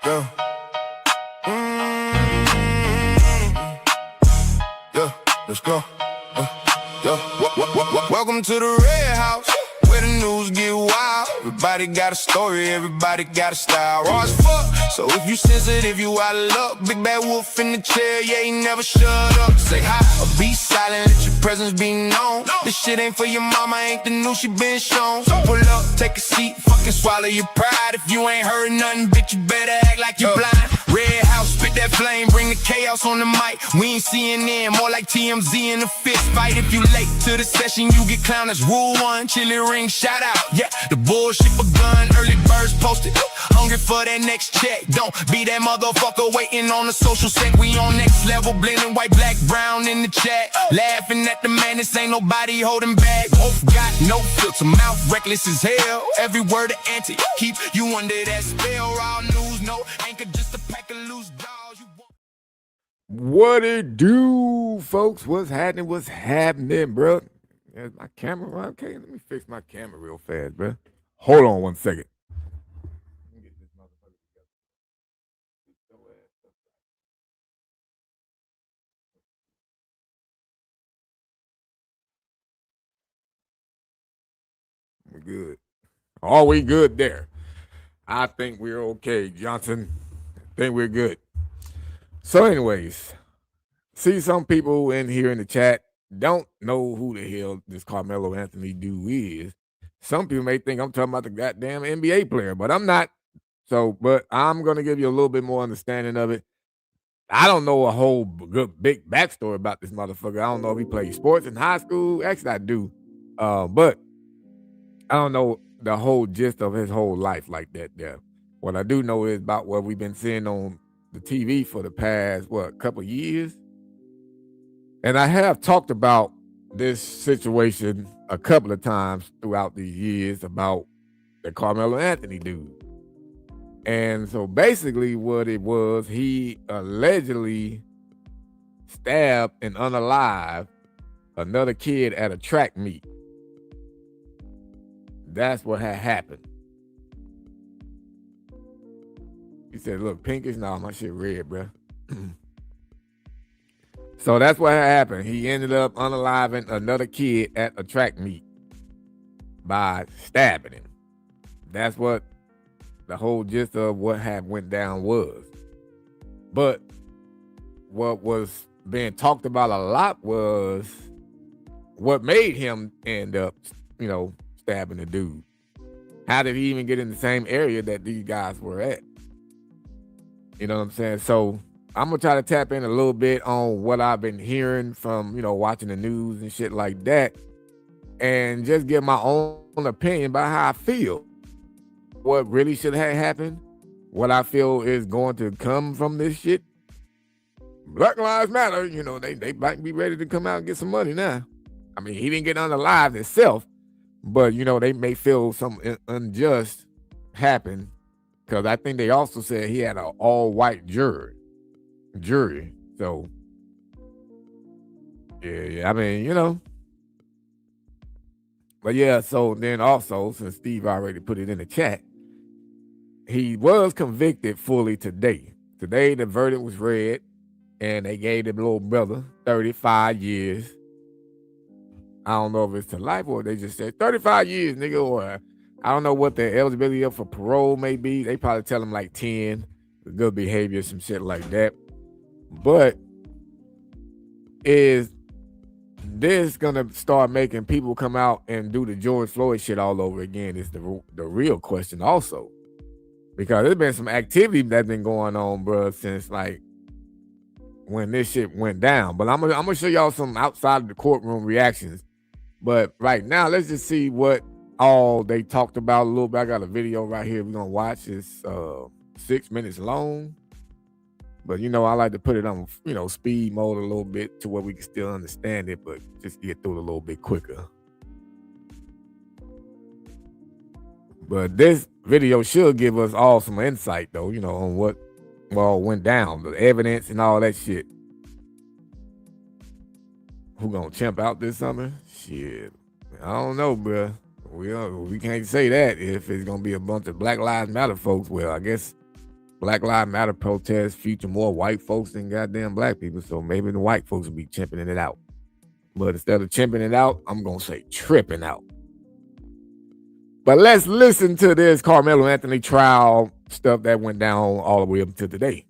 Yeah. Yeah, let's go. Welcome to the Red House, where the news get wild. Everybody got a story, everybody got a style. Raw as fuck, so if you sensitive, you out of luck. Big bad wolf in the chair, yeah, he never shut up. Say hi or be silent, let your presence be known. This shit ain't for your mama, ain't the news she been shown. So pull up, take a seat, fucking swallow your pride. If you ain't heard nothing, bitch, you better act like you blind. Red House, spit that flame, bring the chaos on the mic. We ain't CNN, more like TMZ in a fist fight. If you late to the session, you get clowned. That's rule one. Chili ring, shout out. Yeah, the bullshit begun. Early birds posted. Hungry for that next check. Don't be that motherfucker waiting on the social sec. We on next level, blending white, black, brown in the chat. Laughing at the madness, ain't nobody holding back. Both got no filter, mouth reckless as hell. Every word an anti, keep you under that spell. Raw news, no anchor, just a pack of loose dolls. What it do, folks? What's happening, bro? Is my camera okay? Let me fix my camera real fast, bro. Hold on 1 second. We're good. Are we good there? I think we're okay, Johnson. I think we're good. So, anyways, see some people in here in the chat don't know who the hell this Karmelo Anthony dude is. Some people may think I'm talking about the goddamn NBA player, but I'm not. So, but I'm going to give you a little bit more understanding of it. I don't know a whole good big backstory about this motherfucker. I don't know if he played sports in high school. Actually, I do. But I don't know the whole gist of his whole life like that there. What I do know is about what we've been seeing on the TV for the past, couple years. And I have talked about this situation a couple of times throughout these years about the Karmelo Anthony dude. And so basically what it was, he allegedly stabbed and unalived another kid at a track meet. That's what had happened. He said, look, pinkish? No, my shit red, bro. So that's what happened. He ended up unaliving another kid at a track meet by stabbing him. That's what the whole gist of what had went down was. But what was being talked about a lot was what made him end up, stabbing the dude. How did he even get in the same area that these guys were at? You know what I'm saying? So I'm going to try to tap in a little bit on what I've been hearing from, watching the news and shit like that. And just give my own opinion about how I feel. What really should have happened. What I feel is going to come from this shit. Black Lives Matter, they might be ready to come out and get some money now. I mean, he didn't get unalived himself. But, they may feel some unjust happen. Because I think they also said he had an all-white jury. So, yeah, I mean, But yeah, so then also, since Steve already put it in the chat, he was convicted fully today. Today, the verdict was read, and they gave the little brother 35 years. I don't know if it's to life or they just said 35 years, nigga, or I don't know what the eligibility for parole may be. They probably tell him like 10, good behavior, some shit like that. But is this gonna start making people come out and do the George Floyd shit all over again? Is the real question also. Because there's been some activity that's been going on, bro, since like when this shit went down. But I'm gonna show y'all some outside of the courtroom reactions. But right now, let's just see what all they talked about a little bit. I got a video right here we're gonna watch. It's 6 minutes long. But I like to put it on, speed mode a little bit to where we can still understand it, but just get through it a little bit quicker. But this video should give us all some insight, though, on what all went down, the evidence and all that shit. Who gonna chimp out this summer? Shit, I don't know, bro. We can't say that if it's gonna be a bunch of Black Lives Matter folks. Well, I guess Black Lives Matter protests feature more white folks than goddamn black people, so maybe the white folks will be championing it out. But instead of championing it out, I'm going to say tripping out. But let's listen to this Karmelo Anthony trial stuff that went down all the way up to today.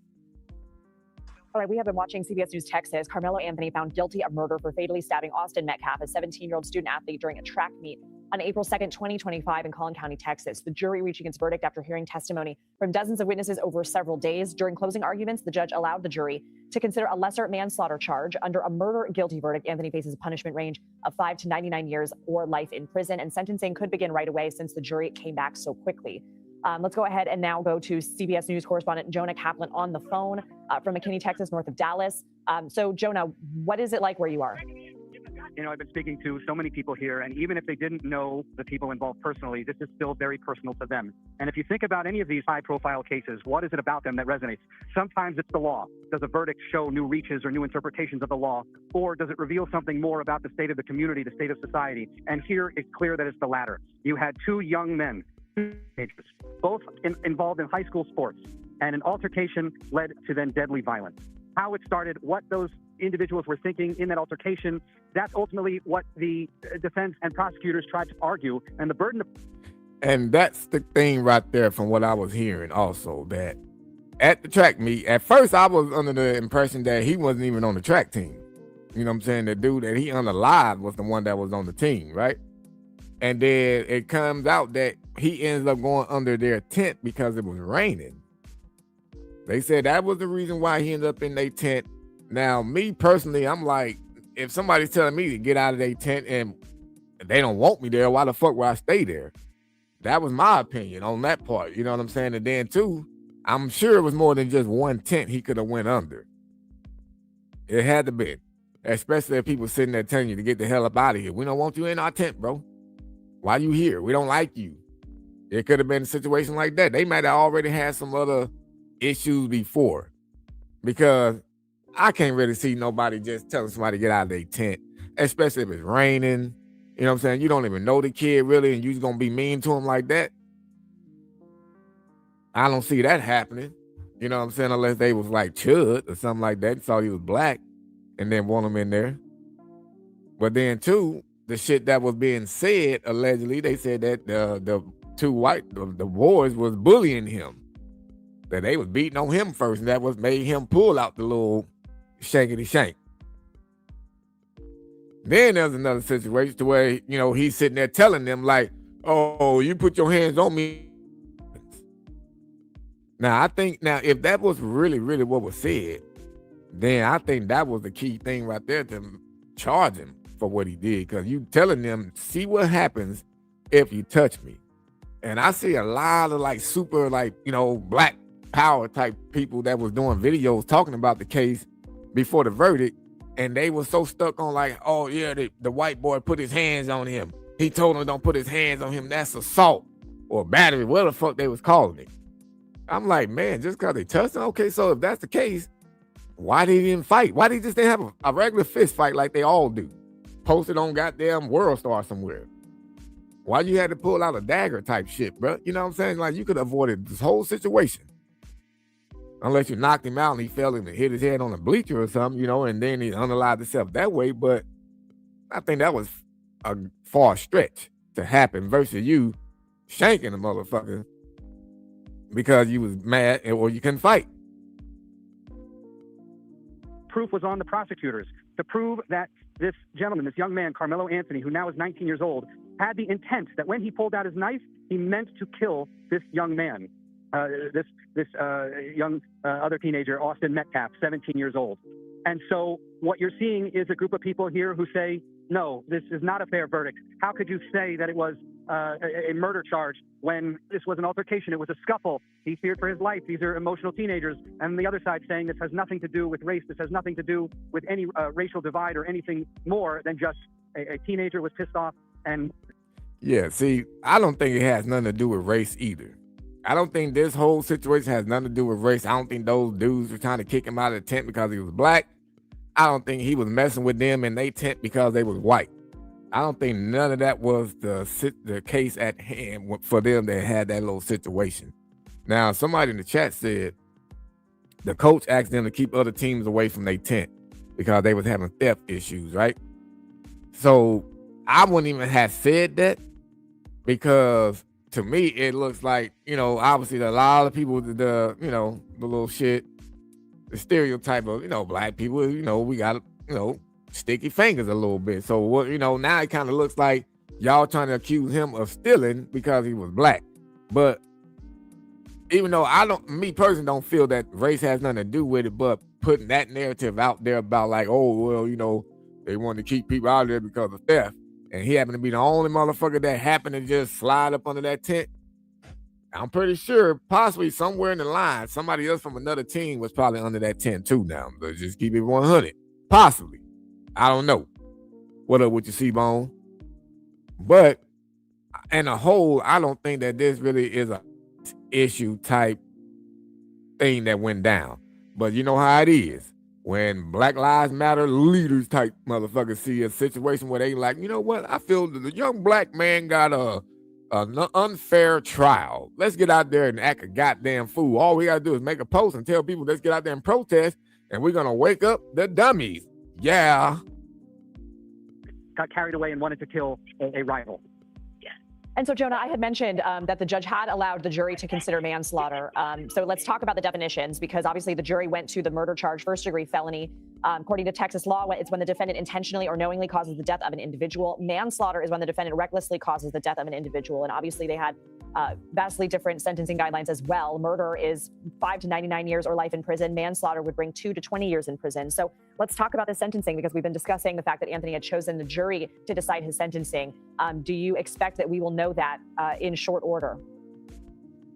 All right, we have been watching CBS News Texas. Karmelo Anthony found guilty of murder for fatally stabbing Austin Metcalf, a 17-year-old student athlete, during a track meet on April 2nd, 2025 in Collin County, Texas. The jury reaching its verdict after hearing testimony from dozens of witnesses over several days. During closing arguments, the judge allowed the jury to consider a lesser manslaughter charge. Under a murder guilty verdict, Anthony faces a punishment range of 5 to 99 years or life in prison, and sentencing could begin right away since the jury came back so quickly. Let's go ahead and now go to CBS News correspondent Jonah Kaplan on the phone from McKinney, Texas, north of Dallas. So, Jonah, what is it like where you are? You know, I've been speaking to so many people here, and even if they didn't know the people involved personally, this is still very personal to them. And if you think about any of these high-profile cases, what is it about them that resonates? Sometimes it's the law. Does a verdict show new reaches or new interpretations of the law? Or does it reveal something more about the state of the community, the state of society? And here it's clear that it's the latter. You had two young men, both involved in high school sports, and an altercation led to then deadly violence. How it started, what those individuals were thinking in that altercation, that's ultimately what the defense and prosecutors tried to argue, and the burden of... And that's the thing right there from what I was hearing also, that at the track meet, at first I was under the impression that he wasn't even on the track team. You know what I'm saying? The dude that he unalived was the one that was on the team, right? And then it comes out that he ends up going under their tent because it was raining. They said that was the reason why he ended up in their tent. Now, me personally, I'm like, if somebody's telling me to get out of their tent and they don't want me there, why the fuck would I stay there? That was my opinion on that part. You know what I'm saying? And then too, I'm sure it was more than just one tent he could have went under. It had to be. Especially if people sitting there telling you to get the hell up out of here. We don't want you in our tent, bro. Why you here? We don't like you. It could have been a situation like that. They might have already had some other issues before, because I can't really see nobody just telling somebody to get out of their tent, especially if it's raining. You know what I'm saying? You don't even know the kid really, and you're going to be mean to him like that. I don't see that happening. You know what I'm saying? Unless they was like Chud or something like that, and saw he was black and then want him in there. But then too, the shit that was being said, allegedly, they said that the boys was bullying him. That they was beating on him first, and that was made him pull out the little shankety shank. Then there's another situation to where, you know, he's sitting there telling them like, oh, you put your hands on me. Now, I think if that was really, really what was said, then I think that was the key thing right there to charge him for what he did. Because you telling them, see what happens if you touch me. And I see a lot of like super like, you know, black power type people that was doing videos talking about the case before the verdict. And they were so stuck on like, oh yeah, the white boy put his hands on him. He told him don't put his hands on him. That's assault or battery, whatever the fuck they was calling it. I'm like, man, just because they touched him? Okay, so if that's the case, why they didn't fight? Why they just didn't have a regular fist fight like they all do? Posted on goddamn World Star somewhere. Why you had to pull out a dagger type shit, bro? You know what I'm saying? Like, you could have avoided this whole situation. Unless you knocked him out and he fell and hit his head on a bleacher or something, you know, and then he unalived himself that way. But I think that was a far stretch to happen versus you shanking a motherfucker because you was mad or you couldn't fight. Proof was on the prosecutors to prove that this gentleman, this young man, Karmelo Anthony, who now is 19 years old, had the intent that when he pulled out his knife, he meant to kill this young man, this young other teenager, Austin Metcalf, 17 years old. And so what you're seeing is a group of people here who say, no, this is not a fair verdict. How could you say that it was a murder charge when this was an altercation? It was a scuffle. He feared for his life. These are emotional teenagers. And the other side saying this has nothing to do with race. This has nothing to do with any racial divide or anything more than just a teenager was pissed off. And yeah, see, I don't think it has nothing to do with race either. I don't think this whole situation has nothing to do with race. I don't think those dudes were trying to kick him out of the tent because he was black. I don't think he was messing with them in their tent because they was white. I don't think none of that was the case at hand for them that had that little situation. Now, somebody in the chat said, The coach asked them to keep other teams away from their tent because they was having theft issues, right? So I wouldn't even have said that, because to me it looks like, obviously a lot of people, the little shit, the stereotype of, black people, we got, sticky fingers a little bit. So what, now it kind of looks like y'all trying to accuse him of stealing because he was black. But even though me personally don't feel that race has nothing to do with it, but putting that narrative out there about like, oh, well, they wanted to keep people out of there because of theft, and he happened to be the only motherfucker that happened to just slide up under that tent, I'm pretty sure possibly somewhere in the line, somebody else from another team was probably under that tent too now. Let's just keep it 100. Possibly. I don't know. What up with your C-Bone? But in a whole, I don't think that this really is a issue type thing that went down. But you know how it is. When Black Lives Matter leaders type motherfuckers see a situation where they like, you know what? I feel that the young black man got an unfair trial. Let's get out there and act a goddamn fool. All we gotta do is make a post and tell people, let's get out there and protest, and we're gonna wake up the dummies. Yeah. Got carried away and wanted to kill a rival. And so, Jonah, I had mentioned that the judge had allowed the jury to consider manslaughter. So let's talk about the definitions, because obviously the jury went to the murder charge, first-degree felony. According to Texas law, it's when the defendant intentionally or knowingly causes the death of an individual. Manslaughter is when the defendant recklessly causes the death of an individual. And obviously they had vastly different sentencing guidelines as well. Murder is 5 to 99 years or life in prison. Manslaughter would bring 2 to 20 years in prison. So let's talk about the sentencing, because we've been discussing the fact that Anthony had chosen the jury to decide his sentencing. Do you expect that we will know that in short order?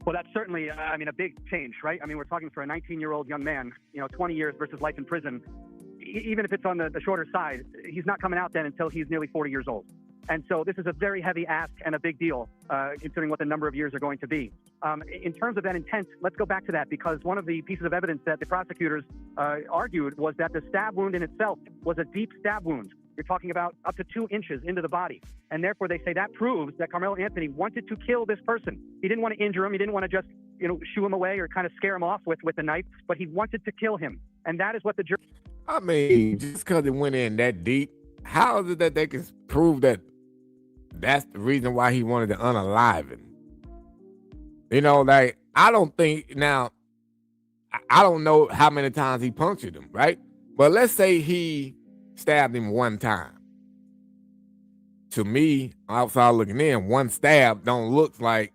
Well, that's certainly, a big change, right? We're talking for a 19-year-old young man, 20 years versus life in prison. Even if it's on the shorter side, he's not coming out then until he's nearly 40 years old. And so this is a very heavy ask and a big deal, considering what the number of years are going to be. In terms of that intent, let's go back to that, because one of the pieces of evidence that the prosecutors argued was that the stab wound in itself was a deep stab wound. You're talking about up to 2 inches into the body. And therefore, they say that proves that Karmelo Anthony wanted to kill this person. He didn't want to injure him. He didn't want to just, shoo him away or kind of scare him off with a knife, but he wanted to kill him. And that is what the jury... Just because it went in that deep, how is it that they can prove that that's the reason why he wanted to unalive him? I don't think, now, I don't know how many times he punctured him, right? But let's say he stabbed him one time. To me, outside looking in, one stab don't look like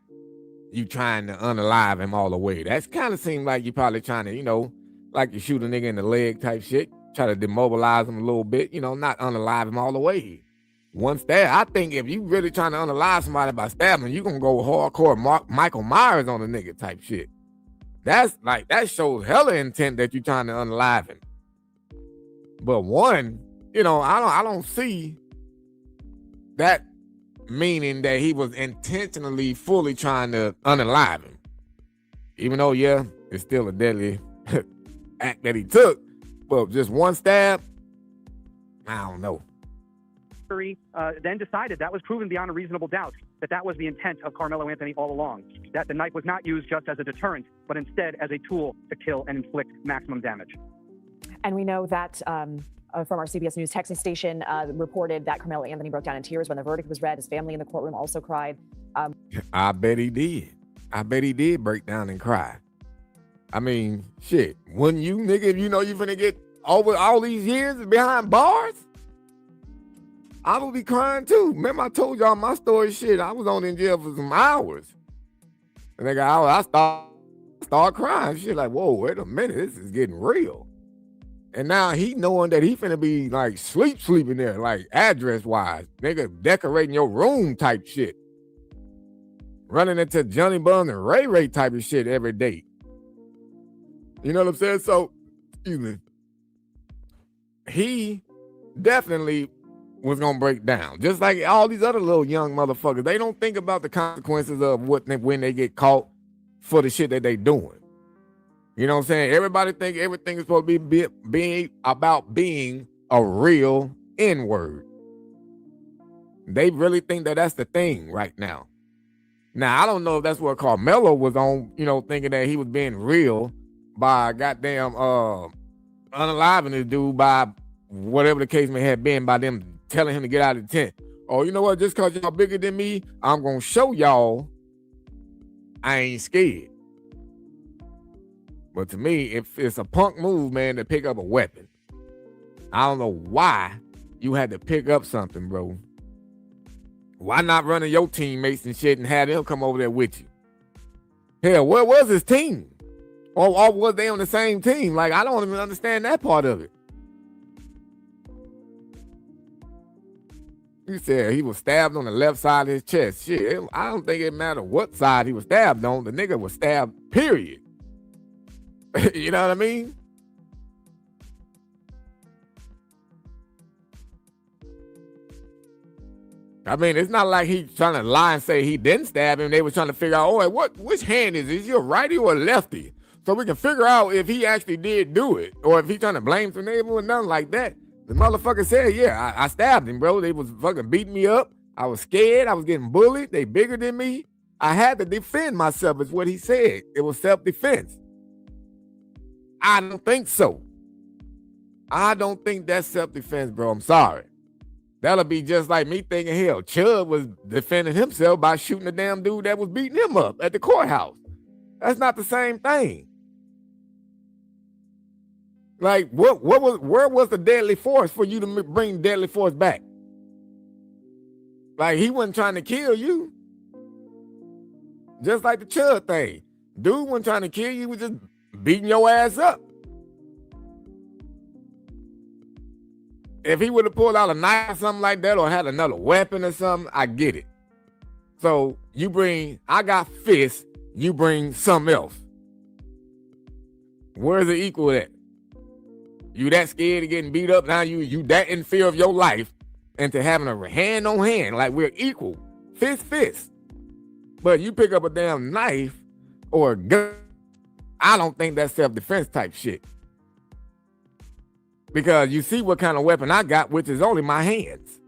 you trying to unalive him all the way. That's kind of seemed like you probably trying to, like you shoot a nigga in the leg type shit, try to demobilize him a little bit, not unalive him all the way. One stab, I think if you really trying to unalive somebody by stabbing, you gonna go hardcore Michael Myers on the nigga type shit. That's like, that shows hella intent that you trying to unalive him. But one, I don't see that meaning that he was intentionally fully trying to unalive him. Even though, yeah, it's still a deadly act that he took, but just one stab, I don't know. Then decided that was proven beyond a reasonable doubt that was the intent of Karmelo Anthony all along, that the knife was not used just as a deterrent, but instead as a tool to kill and inflict maximum damage. And we know that from our CBS News Texas station reported that Karmelo Anthony broke down in tears when the verdict was read. His family in the courtroom also cried. I bet he did. I bet he did break down and cry. Shit, wouldn't you, nigga, if you know you finna get over all these years behind bars? I would be crying too. Remember I told y'all my story, shit, I was on in jail for some hours. And I start crying, shit, like, whoa, wait a minute, this is getting real. And now he knowing that he finna be like sleeping there, like address-wise, nigga, decorating your room type shit. Running into Johnny Bun and Ray Ray type of shit every day. You know what I'm saying? So, excuse me. He definitely was gonna break down. Just like all these other little young motherfuckers. They don't think about the consequences of when they get caught for the shit that they doing. You know what I'm saying? Everybody think everything is supposed to be about being a real N-word. They really think that that's the thing right now. Now, I don't know if that's what Karmelo was on, thinking that he was being real by goddamn unaliving this dude by whatever the case may have been, by them telling him to get out of the tent. Oh, you know what? Just because y'all bigger than me, I'm going to show y'all I ain't scared. But to me, if it's a punk move, man, to pick up a weapon. I don't know why you had to pick up something, bro. Why not run to your teammates and shit and have them come over there with you? Hell, where was his team? Or was they on the same team? Like, I don't even understand that part of it. He said he was stabbed on the left side of his chest. Shit, I don't think it mattered what side he was stabbed on. The nigga was stabbed, period. You know what I mean? I mean, it's not like he's trying to lie and say he didn't stab him. They were trying to figure out, oh, which hand is it? Is he a righty or a lefty? So we can figure out if he actually did do it or if he's trying to blame some neighbor or nothing like that. The motherfucker said, yeah, I stabbed him, bro. They was fucking beating me up. I was scared. I was getting bullied. They bigger than me. I had to defend myself is what he said. It was self-defense. I don't think so. I don't think that's self-defense, bro. I'm sorry. That'll be just like me thinking, hell, Chubb was defending himself by shooting the damn dude that was beating him up at the courthouse. That's not the same thing. Like, where was the deadly force for you to bring deadly force back? Like, he wasn't trying to kill you. Just like the Chubb thing. Dude wasn't trying to kill you, he was just beating your ass up. If he would have pulled out a knife or something like that or had another weapon or something, I get it. So I got fists, you bring something else. Where's the equal at? You that scared of getting beat up, now you that in fear of your life into having a hand on hand, like we're equal, fist. But you pick up a damn knife or a gun, I don't think that's self-defense type shit. Because you see what kind of weapon I got, which is only my hands.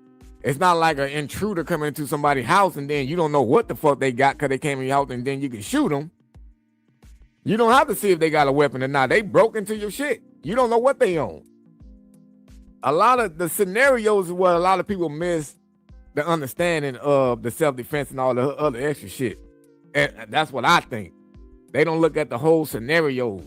It's not like an intruder coming into somebody's house and then you don't know what the fuck they got because they came in your house and then you can shoot them. You don't have to see if they got a weapon or not. They broke into your shit. You don't know what they own. A lot of the scenarios is what a lot of people miss the understanding of the self-defense and all the other extra shit. And that's what I think. They don't look at the whole scenarios.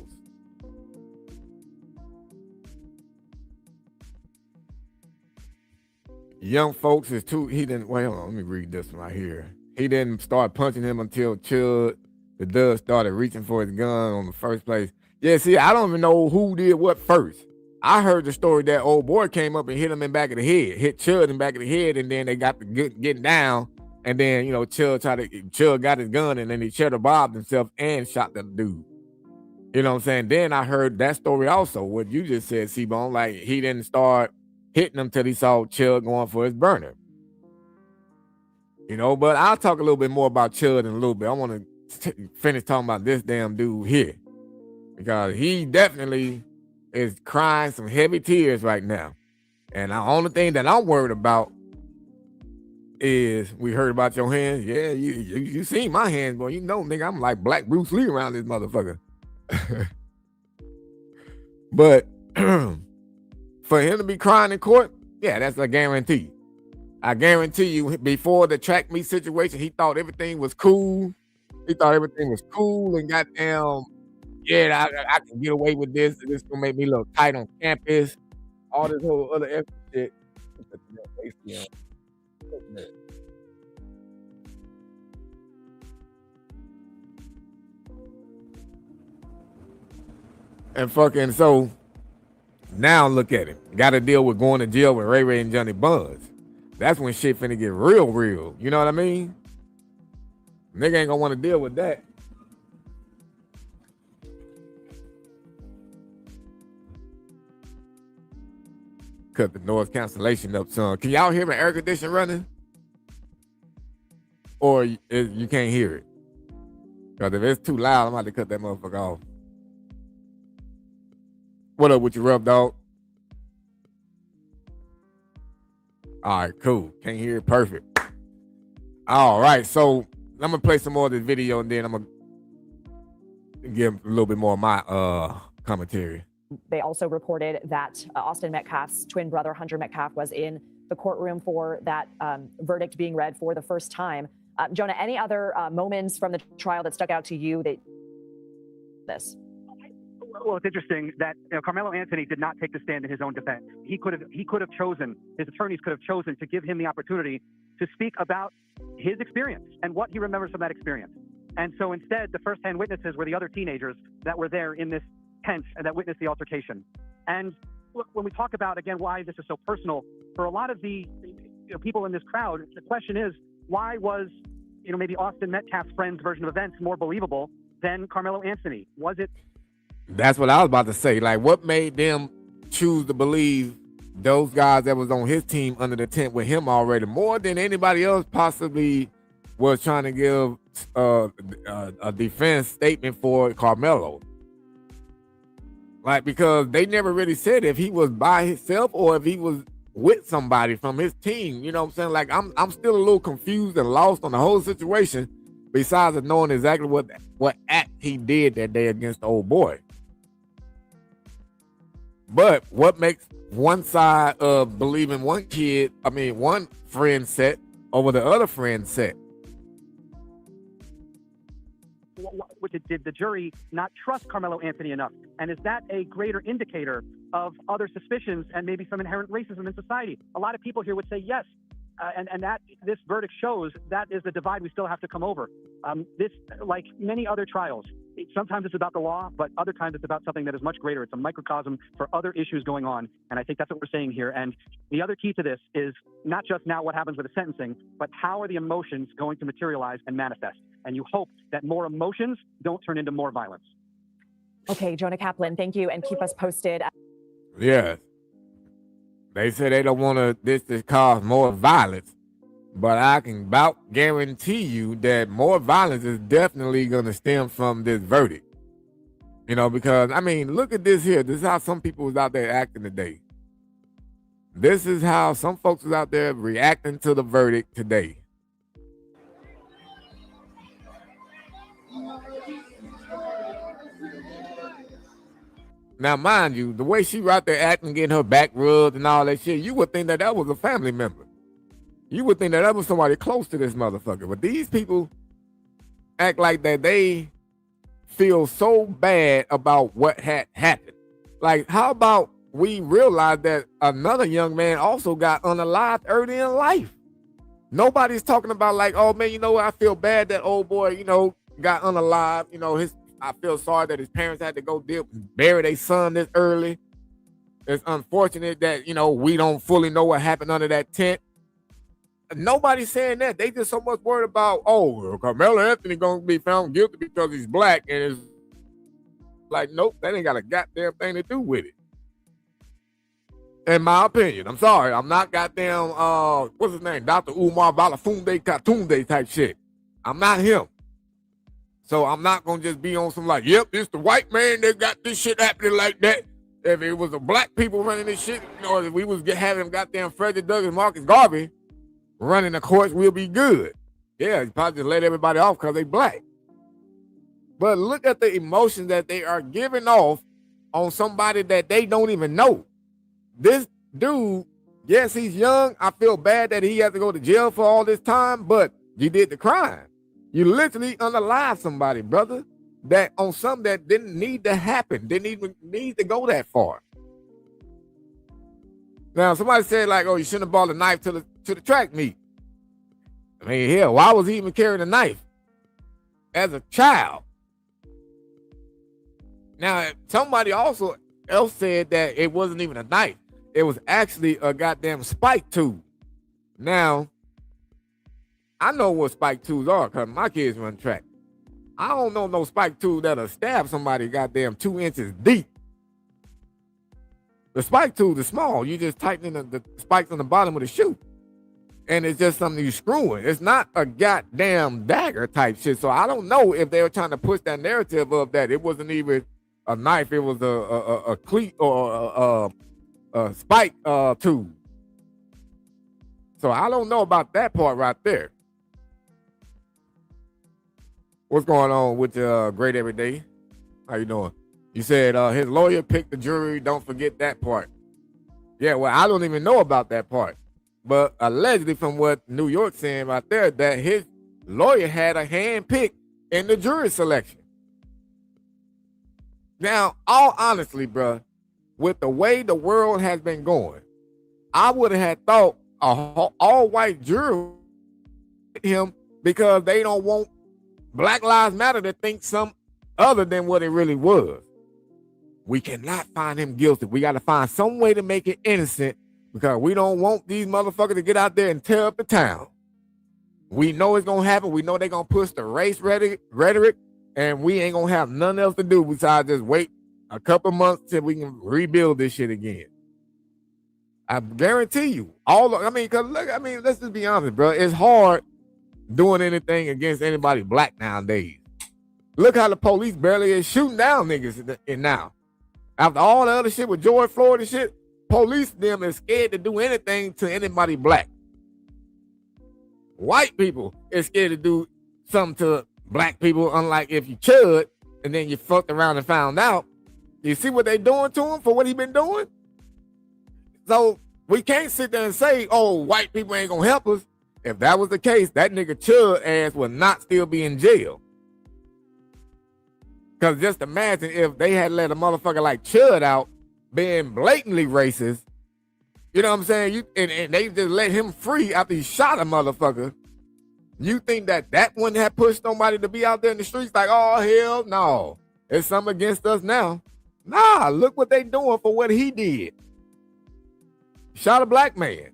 Young folks is too, wait, hold on, let me read this one right here. He didn't start punching him until Chud, the dud, started reaching for his gun on the first place. Yeah, see, I don't even know who did what first. I heard the story that old boy came up and hit him in the back of the head, hit Chud in the back of the head, and then they got the getting down, and then, you know, Chud got his gun, and then he cheddar bobbed himself and shot the dude. You know what I'm saying? Then I heard that story also, what you just said, C-Bone, like he didn't start hitting him till he saw Chud going for his burner. You know, but I'll talk a little bit more about Chud in a little bit. I want to finish talking about this damn dude here. Because he definitely is crying some heavy tears right now. And the only thing that I'm worried about is, we heard about your hands. Yeah, you seen my hands, boy. You know, nigga, I'm like Black Bruce Lee around this motherfucker. But for him to be crying in court, yeah, that's a guarantee. I guarantee you, before the track meet situation, he thought everything was cool. He thought everything was cool and goddamn, yeah, I can get away with this. This gonna make me look tight on campus. All this whole other extra shit. And fucking so now look at him. Got to deal with going to jail with Ray Ray and Johnny Buns. That's when shit finna get real. You know what I mean? Nigga ain't gonna want to deal with that. Cut the noise cancellation up, son. Can y'all hear my air conditioner running? Or you can't hear it? Because if it's too loud, I'm about to cut that motherfucker off. What up with you, Rub Dog? All right, cool. Can't hear it. Perfect. All right, so I'm going to play some more of this video and then I'm going to give a little bit more of my commentary. They also reported that Austin Metcalf's twin brother, Hunter Metcalf, was in the courtroom for that verdict being read for the first time. Jonah, any other moments from the trial that stuck out to you that this? Well, it's interesting that Karmelo Anthony did not take the stand in his own defense. He could have chosen, his attorneys could have chosen to give him the opportunity to speak about his experience and what he remembers from that experience. And so instead, the first-hand witnesses were the other teenagers that were there in this tent and that witnessed the altercation. And look, when we talk about, again, why this is so personal, for a lot of the people in this crowd, the question is, why was maybe Austin Metcalf's friend's version of events more believable than Karmelo Anthony? Was it? That's what I was about to say. Like, what made them choose to believe those guys that was on his team under the tent with him already more than anybody else possibly was trying to give a defense statement for Karmelo? Like, because they never really said if he was by himself or if he was with somebody from his team. You know what I'm saying? Like, I'm still a little confused and lost on the whole situation, besides of knowing exactly what act he did that day against the old boy. But what makes one side of believing one friend set over the other friend set? Did the jury not trust Karmelo Anthony enough? And is that a greater indicator of other suspicions and maybe some inherent racism in society? A lot of people here would say yes. And that this verdict shows that is the divide we still have to come over. This, like many other trials, sometimes it's about the law, but other times it's about something that is much greater. It's a microcosm for other issues going on. And I think that's what we're saying here. And the other key to this is not just now what happens with the sentencing, but how are the emotions going to materialize and manifest? And you hope that more emotions don't turn into more violence. Okay, Jonah Kaplan, thank you, and keep us posted. Yes. They say they don't want this to cause more violence, but I can about guarantee you that more violence is definitely going to stem from this verdict. Because, look at this here. This is how some people was out there acting today. This is how some folks was out there reacting to the verdict today. Now, mind you, the way she was out there acting, getting her back rubbed and all that shit, you would think that was a family member. You would think that was somebody close to this motherfucker. But these people act like that they feel so bad about what had happened. Like, how about we realize that another young man also got unalived early in life? Nobody's talking about like, oh man, I feel bad that old boy, got unalived. I feel sorry that his parents had to go bury their son this early. It's unfortunate that, we don't fully know what happened under that tent. Nobody's saying that. They just so much worried about, Karmelo Anthony gonna be found guilty because he's black. And it's like, nope, that ain't got a goddamn thing to do with it. In my opinion. I'm sorry. I'm not goddamn, what's his name? Dr. Umar Balafunde Katunde type shit. I'm not him. So I'm not going to just be on some like, yep, it's the white man that got this shit happening like that. If it was the black people running this shit, if we was having goddamn Frederick Douglass, Marcus Garvey running the courts, we'll be good. Yeah, you probably just let everybody off because they black. But look at the emotions that they are giving off on somebody that they don't even know. This dude, yes, he's young. I feel bad that he had to go to jail for all this time, but you did the crime. You literally unalived somebody, brother, that on something that didn't need to happen, didn't even need to go that far. Now, somebody said like, oh, you shouldn't have brought a knife to the track meet. Hell, why was he even carrying a knife as a child? Now, somebody also else said that it wasn't even a knife. It was actually a goddamn spike tube. Now, I know what spike tubes are because my kids run track. I don't know no spike tube that'll stab somebody goddamn 2 inches deep. The spike tube is small. You just tighten the spikes on the bottom of the shoe. And it's just something you screwing. It's not a goddamn dagger type shit. So I don't know if they were trying to push that narrative of that. It wasn't even a knife. It was a cleat or a spike tube. So I don't know about that part right there. What's going on with the Great Everyday? How you doing? You said his lawyer picked the jury. Don't forget that part. Yeah, well, I don't even know about that part. But allegedly, from what New York's saying right there, that his lawyer had a hand pick in the jury selection. Now, all honestly, bruh, with the way the world has been going, I would have had thought a all-white jury him because they don't want Black Lives Matter to think some other than what it really was. We cannot find him guilty. We got to find some way to make it innocent because we don't want these motherfuckers to get out there and tear up the town. We know it's going to happen. We know they're going to push the race rhetoric, and we ain't going to have nothing else to do besides just wait a couple months till we can rebuild this shit again. I guarantee you. Let's just be honest, bro. It's hard doing anything against anybody black nowadays. Look how the police barely is shooting down niggas now. After all the other shit with George Floyd and shit, police them is scared to do anything to anybody black. White people is scared to do something to black people, unlike if you chud and then you fucked around and found out. You see what they doing to him for what he been doing? So we can't sit there and say, oh, white people ain't gonna help us. If that was the case, that nigga Chud ass would not still be in jail. Because just imagine if they had let a motherfucker like Chud out being blatantly racist. You know what I'm saying? And they just let him free after he shot a motherfucker. You think that wouldn't have pushed somebody to be out there in the streets like, oh, hell no. It's something against us now. Nah, look what they doing for what he did. Shot a black man.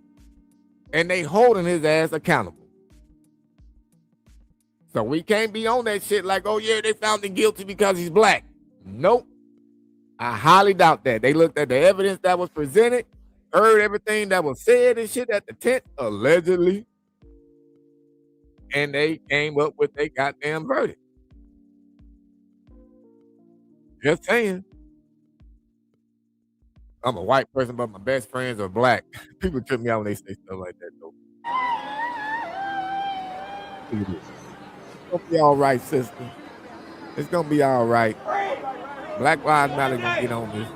And they holding his ass accountable. So we can't be on that shit like, oh yeah, they found him guilty because he's black. Nope. I highly doubt that. They looked at the evidence that was presented, heard everything that was said and shit at the tent, allegedly. And they came up with their goddamn verdict. Just saying. I'm a white person, but my best friends are black. People trip me out when they say stuff like that, though. Look at this. It's gonna be all right, sister. It's gonna be all right. Black Lives Matter gonna get on this.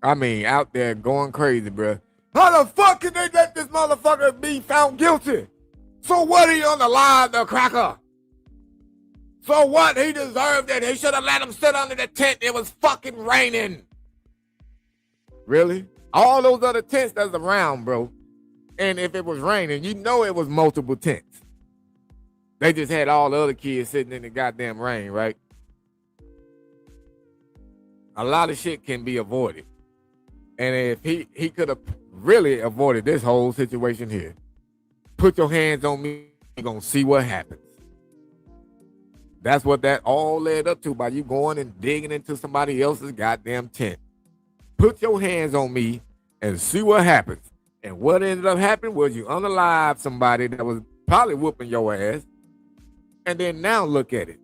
I mean, out there going crazy, bro. How the fuck can they let this motherfucker be found guilty? So what, he on the line, the cracker? So what? He deserved it. He should have let him sit under the tent. It was fucking raining. Really? All those other tents that's around, bro. And if it was raining, you know it was multiple tents. They just had all the other kids sitting in the goddamn rain, right? A lot of shit can be avoided. And if he could have really avoided this whole situation here. Put your hands on me, you're going to see what happens. That's what that all led up to by you going and digging into somebody else's goddamn tent. Put your hands on me and see what happens. And what ended up happening was you unalived somebody that was probably whooping your ass. And then now look at it.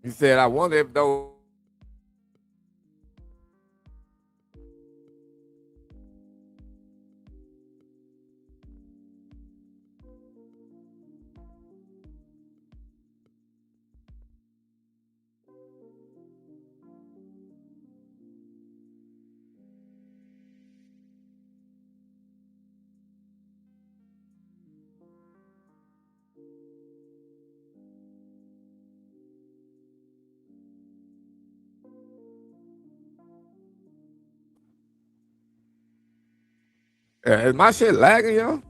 He said, I wonder if those is my shit lagging, yo?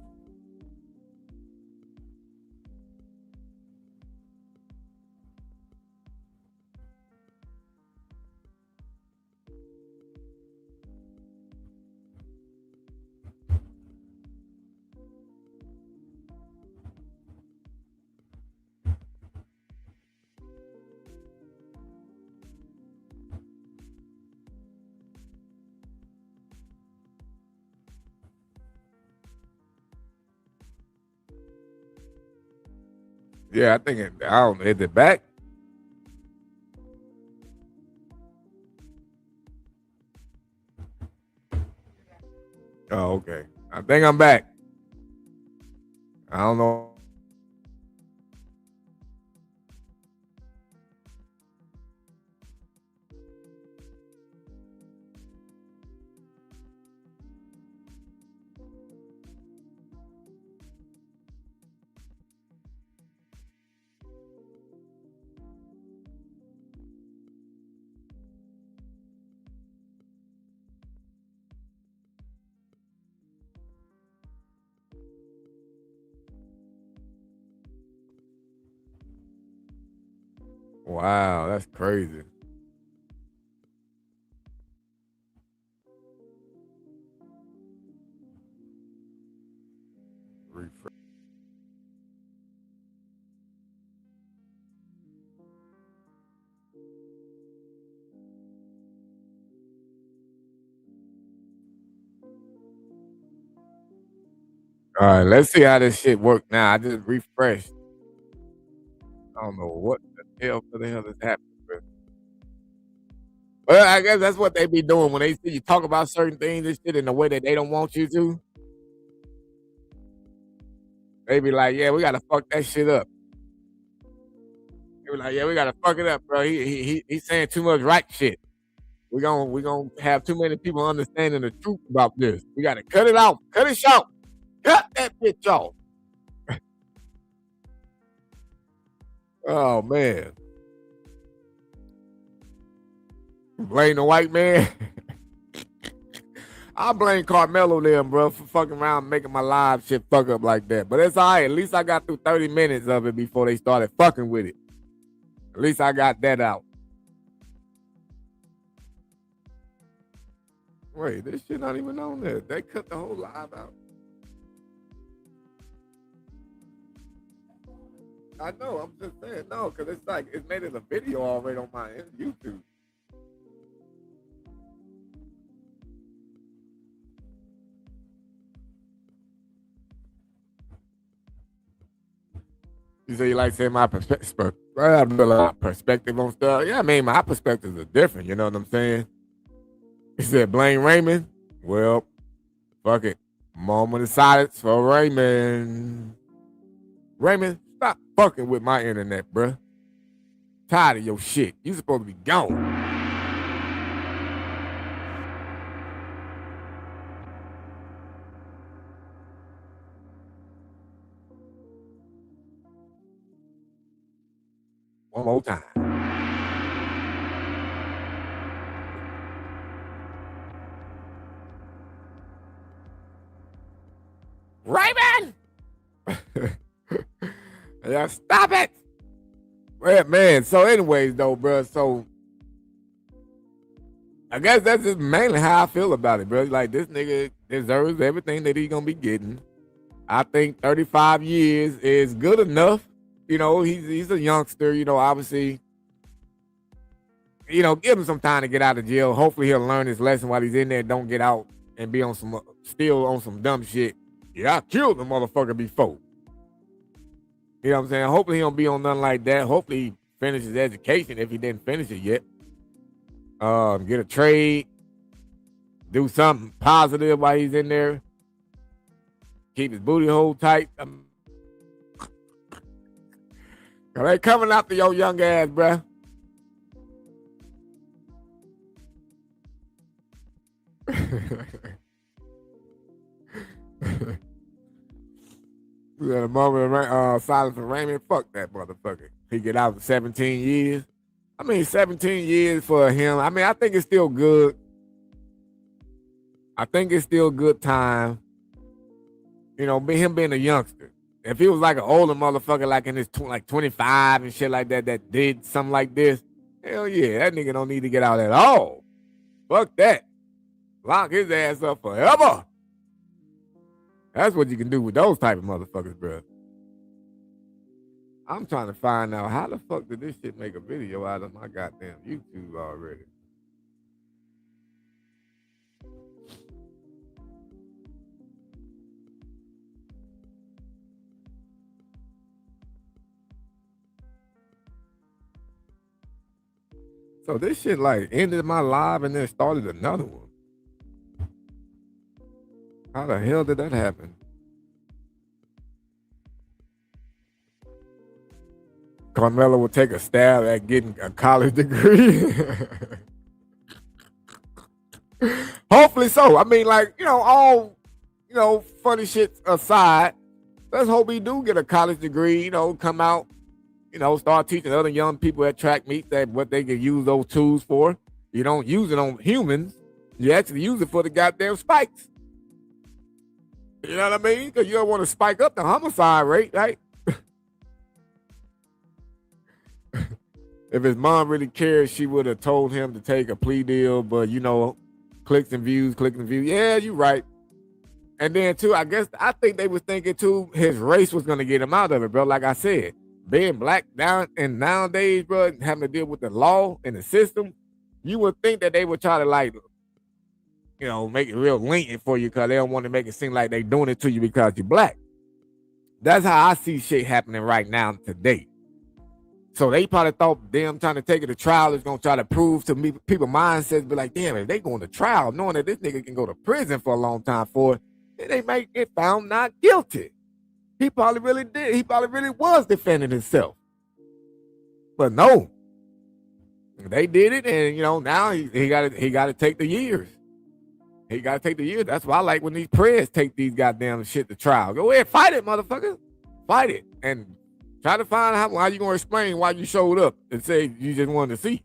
Yeah, I think I don't know. Is it back? Oh, okay. I think I'm back. I don't know. Wow, that's crazy. Refresh. All right, let's see how this shit works now. I just refreshed. I don't know what the hell is happening, bro. Well, I guess that's what they be doing when they see you talk about certain things and shit in the way that they don't want you to. They be like, "Yeah, we gotta fuck that shit up." They be like, "Yeah, we gotta fuck it up, bro. He's saying too much right shit. We gonna have too many people understanding the truth about this. We gotta cut it out, cut it short, cut that bitch off." Oh man, blame the white man. I blame Karmelo them, bro, for fucking around making my live shit fuck up like that. But it's all right. At least I got through 30 minutes of it before they started fucking with it. At least I got that out. Wait, this shit not even on there. They cut the whole live out. I know. I'm just saying no, because it's like it's made it a video already on my YouTube. You say you like saying my perspective on stuff. Yeah, I mean my perspectives are different. You know what I'm saying? He said blame Raymond. Well, fuck it. Moment of silence for Raymond. Raymond, stop fucking with my internet, bruh. Tired of your shit. You supposed to be gone. One more time. Raymond! Yeah, stop it! Well, man, so anyways, though, bro, so I guess that's just mainly how I feel about it, bro. Like, this nigga deserves everything that he's gonna be getting. I think 35 years is good enough. You know, he's a youngster, you know, obviously. You know, give him some time to get out of jail. Hopefully he'll learn his lesson while he's in there. Don't get out and be on some still on some dumb shit. Yeah, I killed the motherfucker before. You know what I'm saying? Hopefully he don't be on nothing like that. Hopefully he finishes his education if he didn't finish it yet. Get a trade, do something positive while he's in there. Keep his booty hole tight. They coming after your young ass, bruh. We had a moment of silence for Raymond. Fuck that motherfucker. He get out for 17 years. I mean, 17 years for him. I mean, I think it's still good. I think it's still good time. You know, him being a youngster. If he was like an older motherfucker, like in his like 25 and shit like that, that did something like this, hell yeah, that nigga don't need to get out at all. Fuck that. Lock his ass up forever. That's what you can do with those type of motherfuckers, bro. I'm trying to find out how the fuck did this shit make a video out of my goddamn YouTube already. So this shit like ended my life and then started another one. How the hell did that happen? Karmelo will take a stab at getting a college degree. Hopefully so. I mean, like, all, funny shit aside, let's hope he do get a college degree, come out, start teaching other young people at track meets that what they can use those tools for. You don't use it on humans. You actually use it for the goddamn spikes. You know what I mean? Because you don't want to spike up the homicide rate, right? If his mom really cared, she would have told him to take a plea deal, but clicks and views. Yeah, you're right. And then too, I think they was thinking too, his race was gonna get him out of it, bro. Like I said, being black nowadays, bro, having to deal with the law and the system, you would think that they would try to like, make it real lenient for you because they don't want to make it seem like they doing it to you because you're black. That's how I see shit happening right now today. So they probably thought them trying to take it to trial is going to try to prove to me, people's mindsets, be like, damn, if they going to trial, knowing that this nigga can go to prison for a long time for it, then they might get found not guilty. He probably really did. He probably really was defending himself. But no. They did it, and, now he got to take the years. He got to take the years. That's why I like when these prayers take these goddamn shit to trial. Go ahead, fight it, motherfucker. Fight it. And try to find out how you going to explain why you showed up and say you just wanted to see.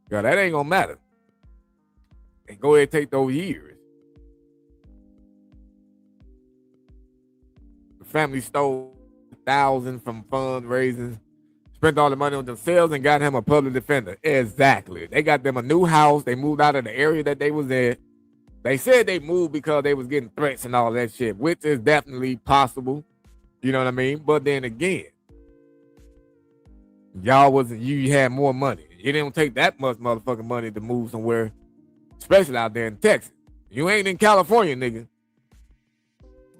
Because that ain't going to matter. And go ahead and take those years. The family stole $1,000 from fundraising, spent all the money on themselves, and got him a public defender. Exactly. They got them a new house. They moved out of the area that they was in. They said they moved because they was getting threats and all that shit, which is definitely possible. You know what I mean? But then again, you had more money. You didn't take that much motherfucking money to move somewhere, especially out there in Texas. You ain't in California, nigga.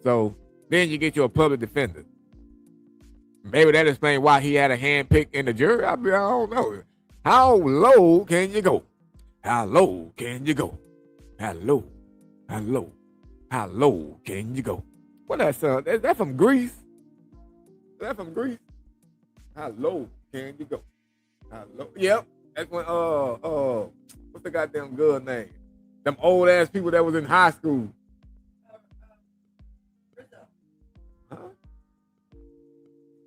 So then you get you a public defender. Maybe that explains why he had a hand pick in the jury. I don't know. How low can you go? How low can you go? How low can you go? What that song? Is that from Greece? Is that from Greece? How low can you go? How low? Yep. That's when what's the goddamn girl name? Them old ass people that was in high school. Huh?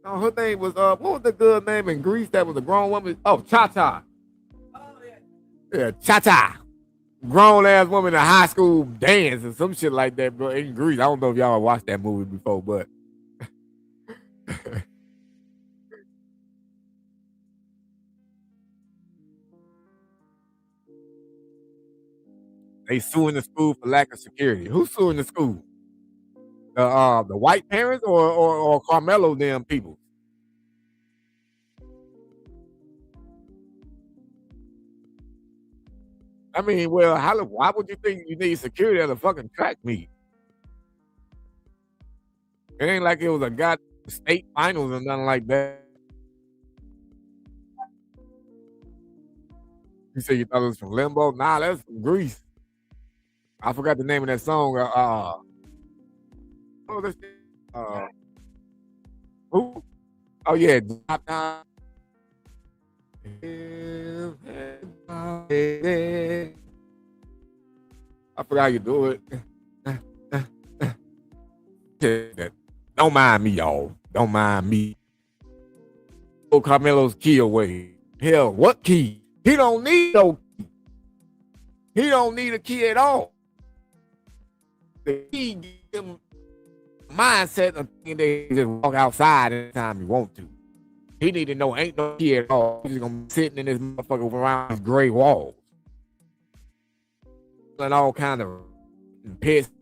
No, her name was what was the girl name in Greece that was a grown woman? Oh, Cha-Cha. Oh yeah. Yeah, Cha-Cha. Grown ass woman in high school dance or some shit like that, bro. In Greece. I don't know if y'all watched that movie before, but they suing the school for lack of security. Who's suing the school? The white parents or Carmelo them people? I mean, well, why would you think you need security at a fucking track meet? It ain't like it was a goddamn state finals or nothing like that. You said you thought it was from Limbo? Nah, that's from Greece. I forgot the name of that song. Oh, this, uh, who? Oh yeah, Drop Down. I forgot how you do it. Don't mind me, y'all. Don't mind me. Oh, Carmelo's key away. Hell, what key? He don't need no key. He don't need a key at all. The key gives him mindset of thinking they just walk outside anytime he want to. He need to know ain't no key at all. He's just gonna be sitting in this motherfucker around his gray walls. And all kind of pissed,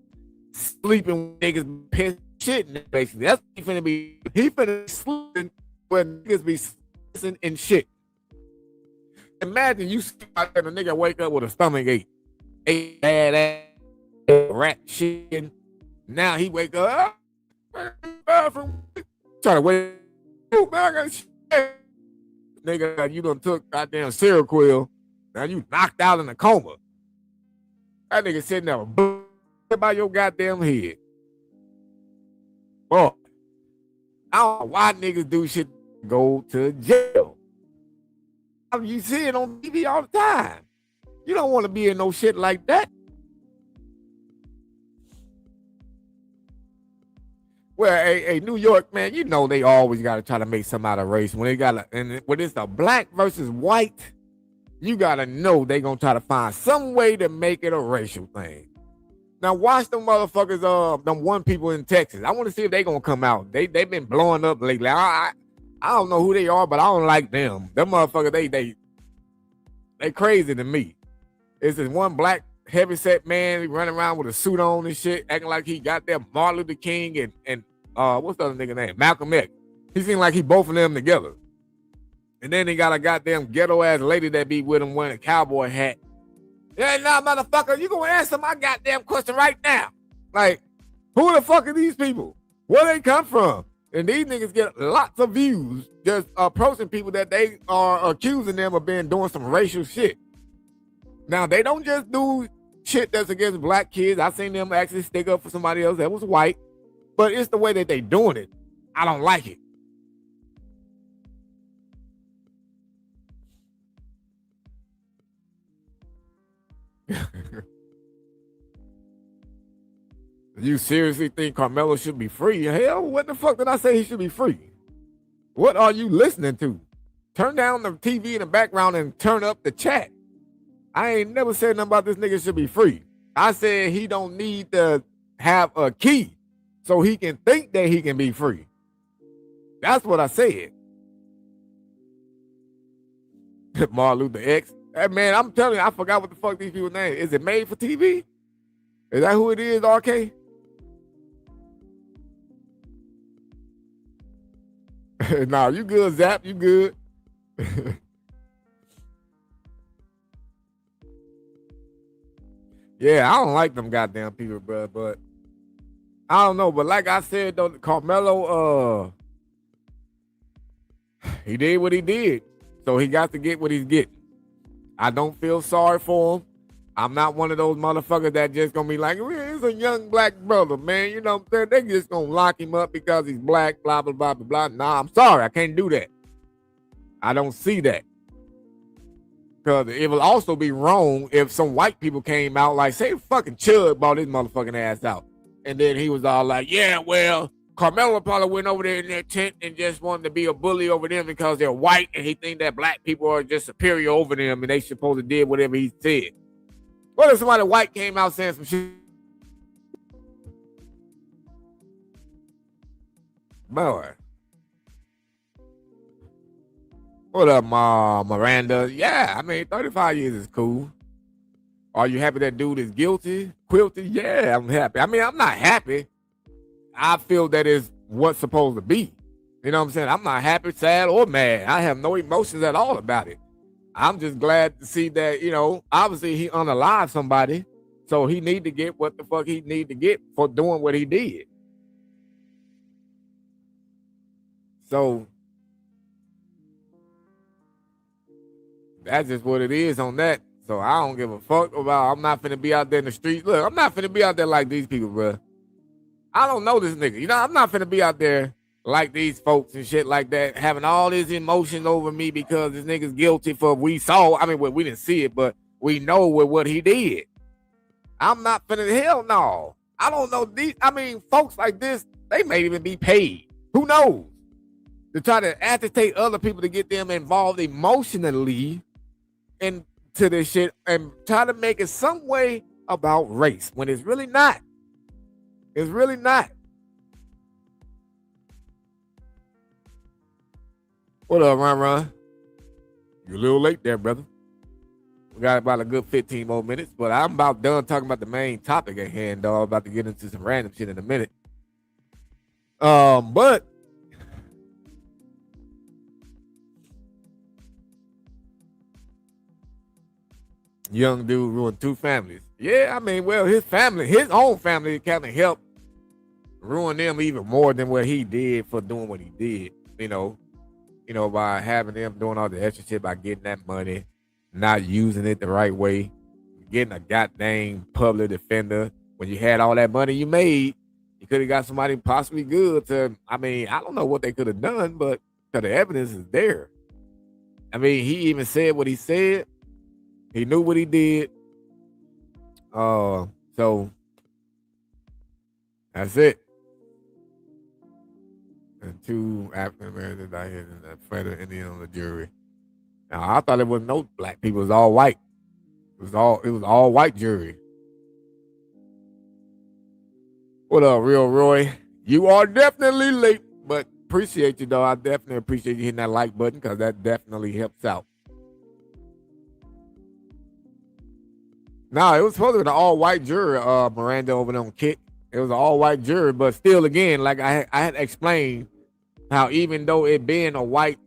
sleeping with niggas, pissed shit, basically. That's what he finna be. He finna be sleeping when niggas be pissing and shit. Imagine you sleep out there and a nigga wake up with a stomach ache. Ate bad ass, rat shit. Now he wake up, bathroom, try to wake up, man, I got shit. Nigga, you done took goddamn Seroquel Now you knocked out in a coma. That nigga sitting there by your goddamn head. Boy, I don't know why niggas do shit go to jail. I mean, you see it on TV all the time. You don't want to be in no shit like that. Well, a New York, man, you know they always got to try to make some out of race. When they got and when it's a black versus white, you got to know they going to try to find some way to make it a racial thing. Now, watch them motherfuckers, them one people in Texas. I want to see if they going to come out. They've been blowing up lately. I don't know who they are, but I don't like them. Them motherfuckers, they crazy to me. It's this one black heavyset man, he running around with a suit on and shit, acting like he got there Martin Luther King and what's the other nigga name? Malcolm X. He seemed like he both of them together. And then he got a goddamn ghetto ass lady that be with him wearing a cowboy hat. Yeah, nah, motherfucker, you gonna answer my goddamn question right now. Like, who the fuck are these people? Where they come from? And these niggas get lots of views just approaching people that they are accusing them of doing some racial shit. Now, they don't just do shit that's against black kids. I seen them actually stick up for somebody else that was white. But it's the way that they doing it. I don't like it. You seriously think Karmelo should be free? Hell, what the fuck did I say he should be free? What are you listening to? Turn down the TV in the background and turn up the chat. I ain't never said nothing about this nigga should be free. I said he don't need to have a key so he can think that he can be free. That's what I said. Martin Luther X. Hey, man, I'm telling you, I forgot what the fuck these people's name. Is it made for TV? Is that who it is, RK? Nah, you good, Zap. You good. Yeah, I don't like them goddamn people, bro. But I don't know. But like I said, though, Karmelo, he did what he did. So he got to get what he's getting. I don't feel sorry for him. I'm not one of those motherfuckers that just gonna be like, well, he's a young black brother, man. You know what I'm saying? They just gonna lock him up because he's black, blah, blah, blah, blah, blah. Nah, I'm sorry. I can't do that. I don't see that. Because it will also be wrong if some white people came out like, say fucking Chud bought his motherfucking ass out. And then he was all like, yeah, well, Karmelo probably went over there in their tent and just wanted to be a bully over them because they're white and he think that black people are just superior over them and they supposed to did whatever he said. What if somebody white came out saying some shit? Boy. What up, Miranda? Yeah, I mean, 35 years is cool. Are you happy that dude is guilty? Quilty? Yeah, I'm happy. I mean, I'm not happy. I feel that is what's supposed to be. You know what I'm saying? I'm not happy, sad, or mad. I have no emotions at all about it. I'm just glad to see that, you know, obviously he unalived somebody, so he need to get what the fuck he need to get for doing what he did. So that's just what it is on that. So I don't give a fuck about, I'm not finna be out there in the streets. Look, I'm not finna be out there like these people, bro. I don't know this nigga. You know, I'm not finna be out there like these folks and shit like that, having all these emotions over me because this nigga's guilty for we saw. I mean, well, we didn't see it, but we know what he did. I'm not finna, hell no. I don't know these. I mean, folks like this, they may even be paid. Who knows? To try to agitate other people to get them involved emotionally into this shit and try to make it some way about race when it's really not. It's really not. What up, Ron? You're a little late there, brother. We got about a good 15 more minutes, but I'm about done talking about the main topic at hand, dog. About to get into some random shit in a minute. But young dude ruined 2 families. Yeah, I mean, well, his own family kind of helped ruin them even more than what he did for doing what he did, you know, by having them doing all the extra shit by getting that money, not using it the right way, getting a goddamn public defender when you had all that money you made. You could have got somebody possibly good to. I mean, I don't know what they could have done, but the evidence is there. I mean, he even said what he said. He knew what he did. So that's it. And 2 African Americans died in the federal Indian on the jury. Now I thought it was no black people. It was all white. It was all white jury. What up, Real Roy? You are definitely late, but appreciate you though. I definitely appreciate you hitting that like button because that definitely helps out. No, it was supposed to be an all-white jury, Miranda over there on Kick. It was an all-white jury, but still, again, like I had explained how even though it being a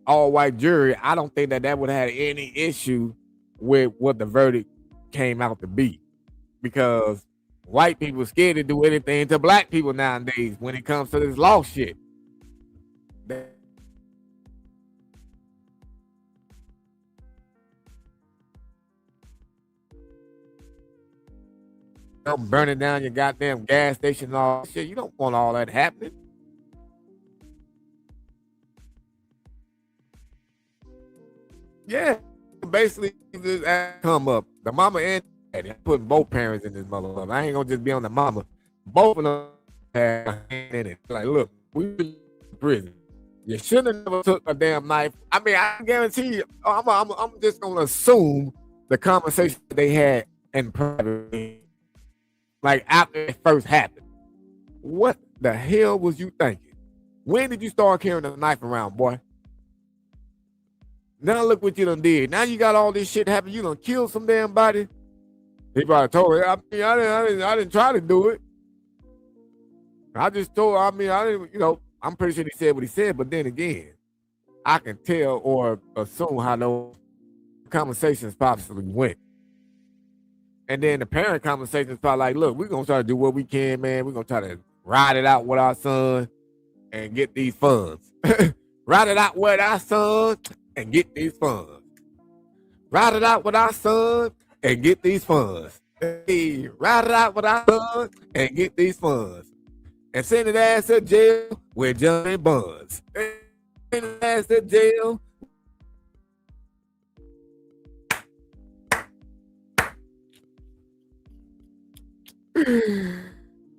all-white jury, I don't think that would have had any issue with what the verdict came out to be. Because white people scared to do anything to black people nowadays when it comes to this law shit. Burning down your goddamn gas station and all that shit. You don't want all that happening. Yeah. Basically, this come up. The mama and daddy. I put both parents in this motherfucker. I ain't gonna just be on the mama. Both of them have a hand in it. Like, look, we in prison. You shouldn't have never took a damn knife. I mean, I guarantee you, I'm just gonna assume the conversation they had in private. Like after it first happened. What the hell was you thinking? When did you start carrying a knife around, boy? Now look what you done did. Now you got all this shit happen. You done killed some damn body. He probably told her, I didn't try to do it. I just told her, I didn't, I'm pretty sure he said what he said, but then again, I can tell or assume how those conversations possibly went. And then the parent conversation is probably like, look, we're going to try to do what we can, man. We're going to try to ride it out with our son and get these funds. Ride it out with our son and get these funds. Ride it out with our son and get these funds. Hey, ride it out with our son and get these funds. And send his ass to jail with Johnny Buns. Send his ass to jail.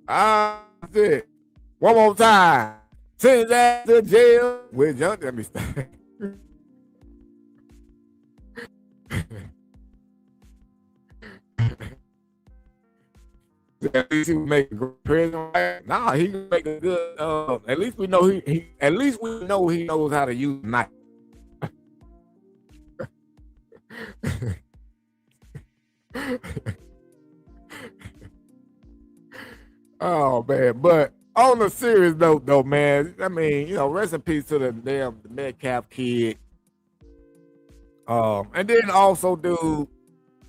That's it. One more time. Send his ass to jail with Johnny. Let me stop. At least he would make a good prison. Nah, he can make a good. At least we know he. At least we know he knows how to use a knife. Oh man, but on a serious note, though, man. I mean, rest in peace to the damn Metcalf kid. And then also, dude.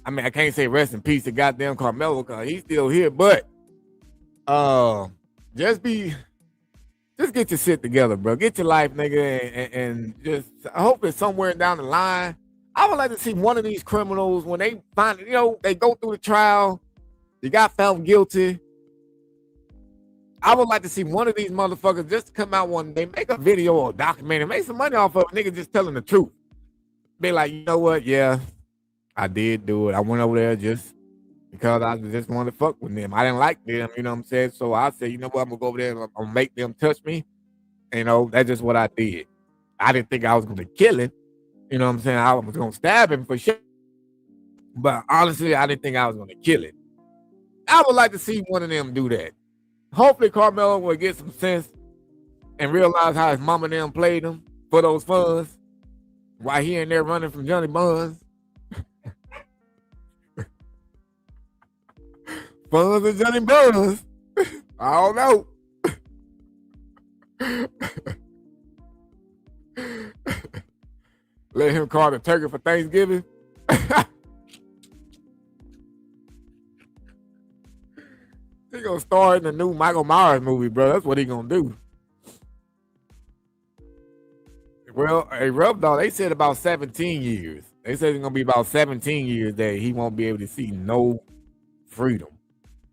I mean, I can't say rest in peace to goddamn Karmelo because he's still here, but just get your shit together, bro. Get your life, nigga, and just hopefully somewhere down the line, I would like to see one of these criminals when they find, they go through the trial, they got found guilty. I would like to see one of these motherfuckers just come out one day, make a video or documentary, make some money off of a nigga just telling the truth. Be like, you know what? Yeah. I did do it. I went over there just because I just wanted to fuck with them. I didn't like them, you know what I'm saying? So I said, you know what, I'm gonna go over there and I'm gonna make them touch me. That's just what I did. I didn't think I was gonna kill him. You know what I'm saying? I was gonna stab him for sure. But honestly, I didn't think I was gonna kill him. I would like to see one of them do that. Hopefully Karmelo will get some sense and realize how his mama and them played him for those funds while he in there running from Johnny Buns. Funds and Johnny Buns. I don't know. Let him call the turkey for Thanksgiving. He gonna star in the new Michael Myers movie, bro. That's what he gonna do. Well, a Rub Dog, they said about 17 years. They say it's gonna be about 17 years that he won't be able to see no freedom.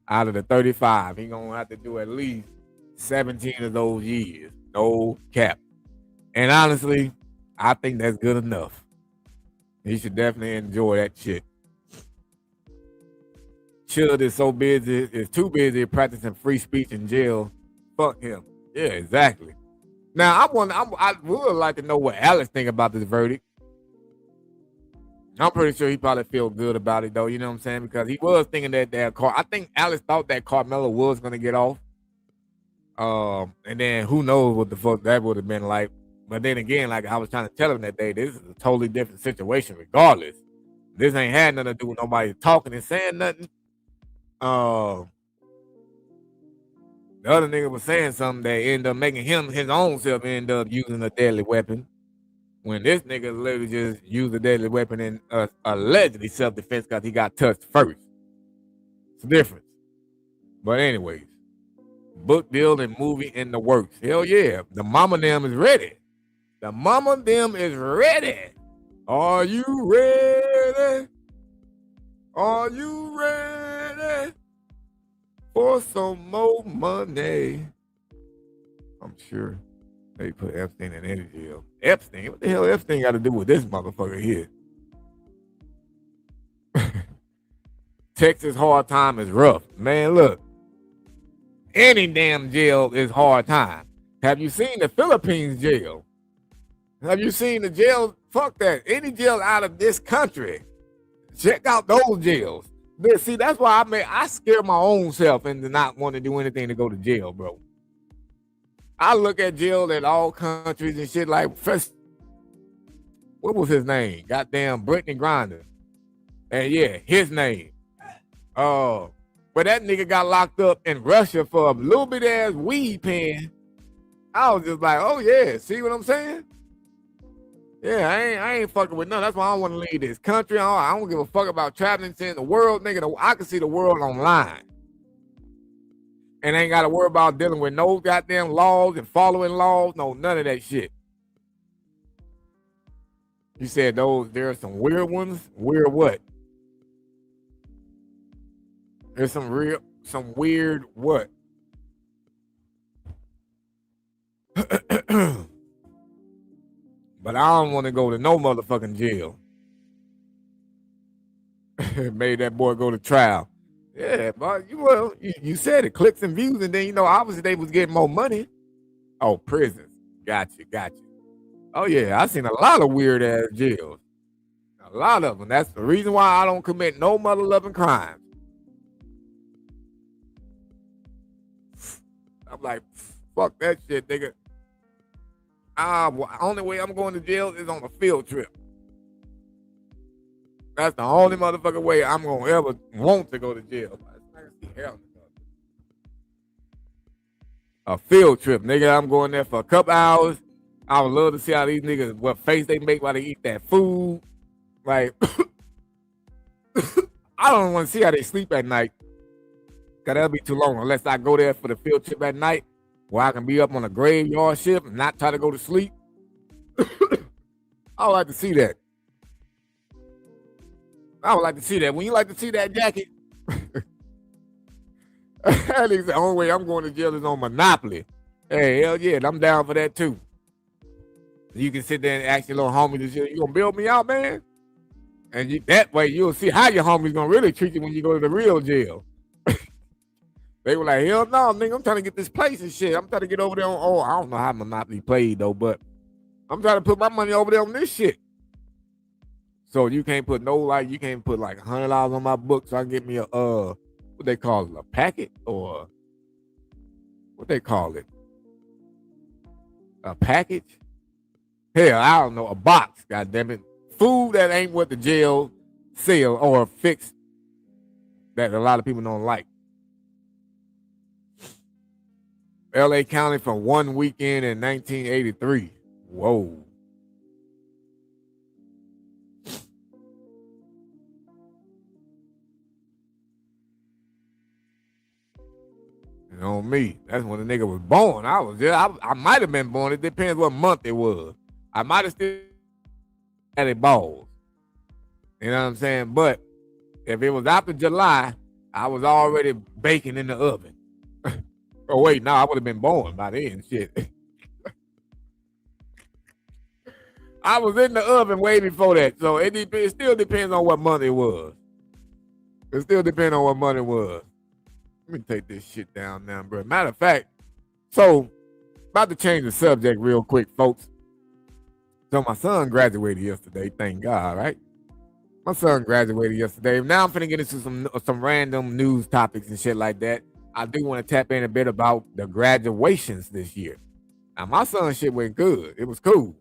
Out of the 35, he gonna have to do at least 17 of those years. No cap. And honestly, I think that's good enough. He should definitely enjoy that shit. Chilled is so busy, is too busy practicing free speech in jail. Fuck him. Yeah, exactly. Now I would like to know what Alex think about this verdict. I'm pretty sure he probably feels good about it though, you know what I'm saying? Because he was thinking that I think Alex thought that Karmelo was gonna get off. And then who knows what the fuck that would have been like. But then again, like I was trying to tell him that day, this is a totally different situation regardless. This ain't had nothing to do with nobody talking and saying nothing. The other nigga was saying something that ended up making him his own self end up using a deadly weapon. When this nigga literally just used a deadly weapon in allegedly self-defense because he got touched first. It's a difference. But anyways, book deal and movie in the works. Hell yeah. The mama them is ready. The mama them is ready. Are you ready? Are you ready for some more money? I'm sure they put Epstein in any jail. Epstein? What the hell Epstein got to do with this motherfucker here? Texas hard time is rough. Man, look. Any damn jail is hard time. Have you seen the Philippines jail? Have you seen the jail? Fuck that. Any jail out of this country. Check out those jails. But see, that's why I scare my own self into not wanting to do anything to go to jail, bro. I look at jail in all countries and shit like, what was his name? Goddamn Brittany Griner. And yeah, his name. But that nigga got locked up in Russia for a little bit ass weed pen. I was just like, oh yeah, see what I'm saying? Yeah, I ain't fucking with none. That's why I don't want to leave this country. I don't give a fuck about traveling, seeing the world, nigga. I can see the world online. And ain't got to worry about dealing with no goddamn laws and following laws. No, none of that shit. You said there are some weird ones? Weird what? There's some weird what? But I don't want to go to no motherfucking jail. Made that boy go to trial. Yeah, but you said it, clicks and views, and then obviously they was getting more money. Oh, prisons. Got you. Oh yeah, I seen a lot of weird ass jails. A lot of them. That's the reason why I don't commit no mother loving crimes. I'm like, fuck that shit, nigga. Only way I'm going to jail is on a field trip. That's the only motherfucking way I'm gonna ever want to go to jail. A field trip, nigga. I'm going there for a couple hours. I would love to see how these niggas, what face they make while they eat that food. Like, I don't want to see how they sleep at night. Cause that'll be too long unless I go there for the field trip at night where I can be up on a graveyard shift and not try to go to sleep. I would like to see that. I would like to see that. When you like to see that jacket, at least the only way I'm going to jail is on Monopoly. Hey, hell yeah, I'm down for that too. You can sit there and ask your little homie this shit. You gonna build me out, man? And that way you'll see how your homie's gonna really treat you when you go to the real jail. They were like, hell no, nigga, I'm trying to get this place and shit. I'm trying to get over there on, I don't know how Monopoly played though, but I'm trying to put my money over there on this shit. So you can't put you can't put like $100 on my book so I can get me a, what they call it, a packet or what they call it? A package? Hell, I don't know, a box, goddammit. Food that ain't what the jail sell or fix that a lot of people don't like. LA County for one weekend in 1983. Whoa. And on me, that's when the nigga was born. I might have been born. It depends what month it was. I might have still had it balls. You know what I'm saying? But if it was after July, I was already baking in the oven. Oh, wait, no, I would have been born by then. Shit. I was in the oven way before that. So it still depends on what month it was. It still depends on what month it was. Let me take this shit down now, bro. Matter of fact, so about to change the subject real quick, folks. So my son graduated yesterday, thank God, right? My son graduated yesterday. Now I'm finna get into some random news topics and shit like that. I do want to tap in a bit about the graduations this year. Now my son shit went good. It was cool.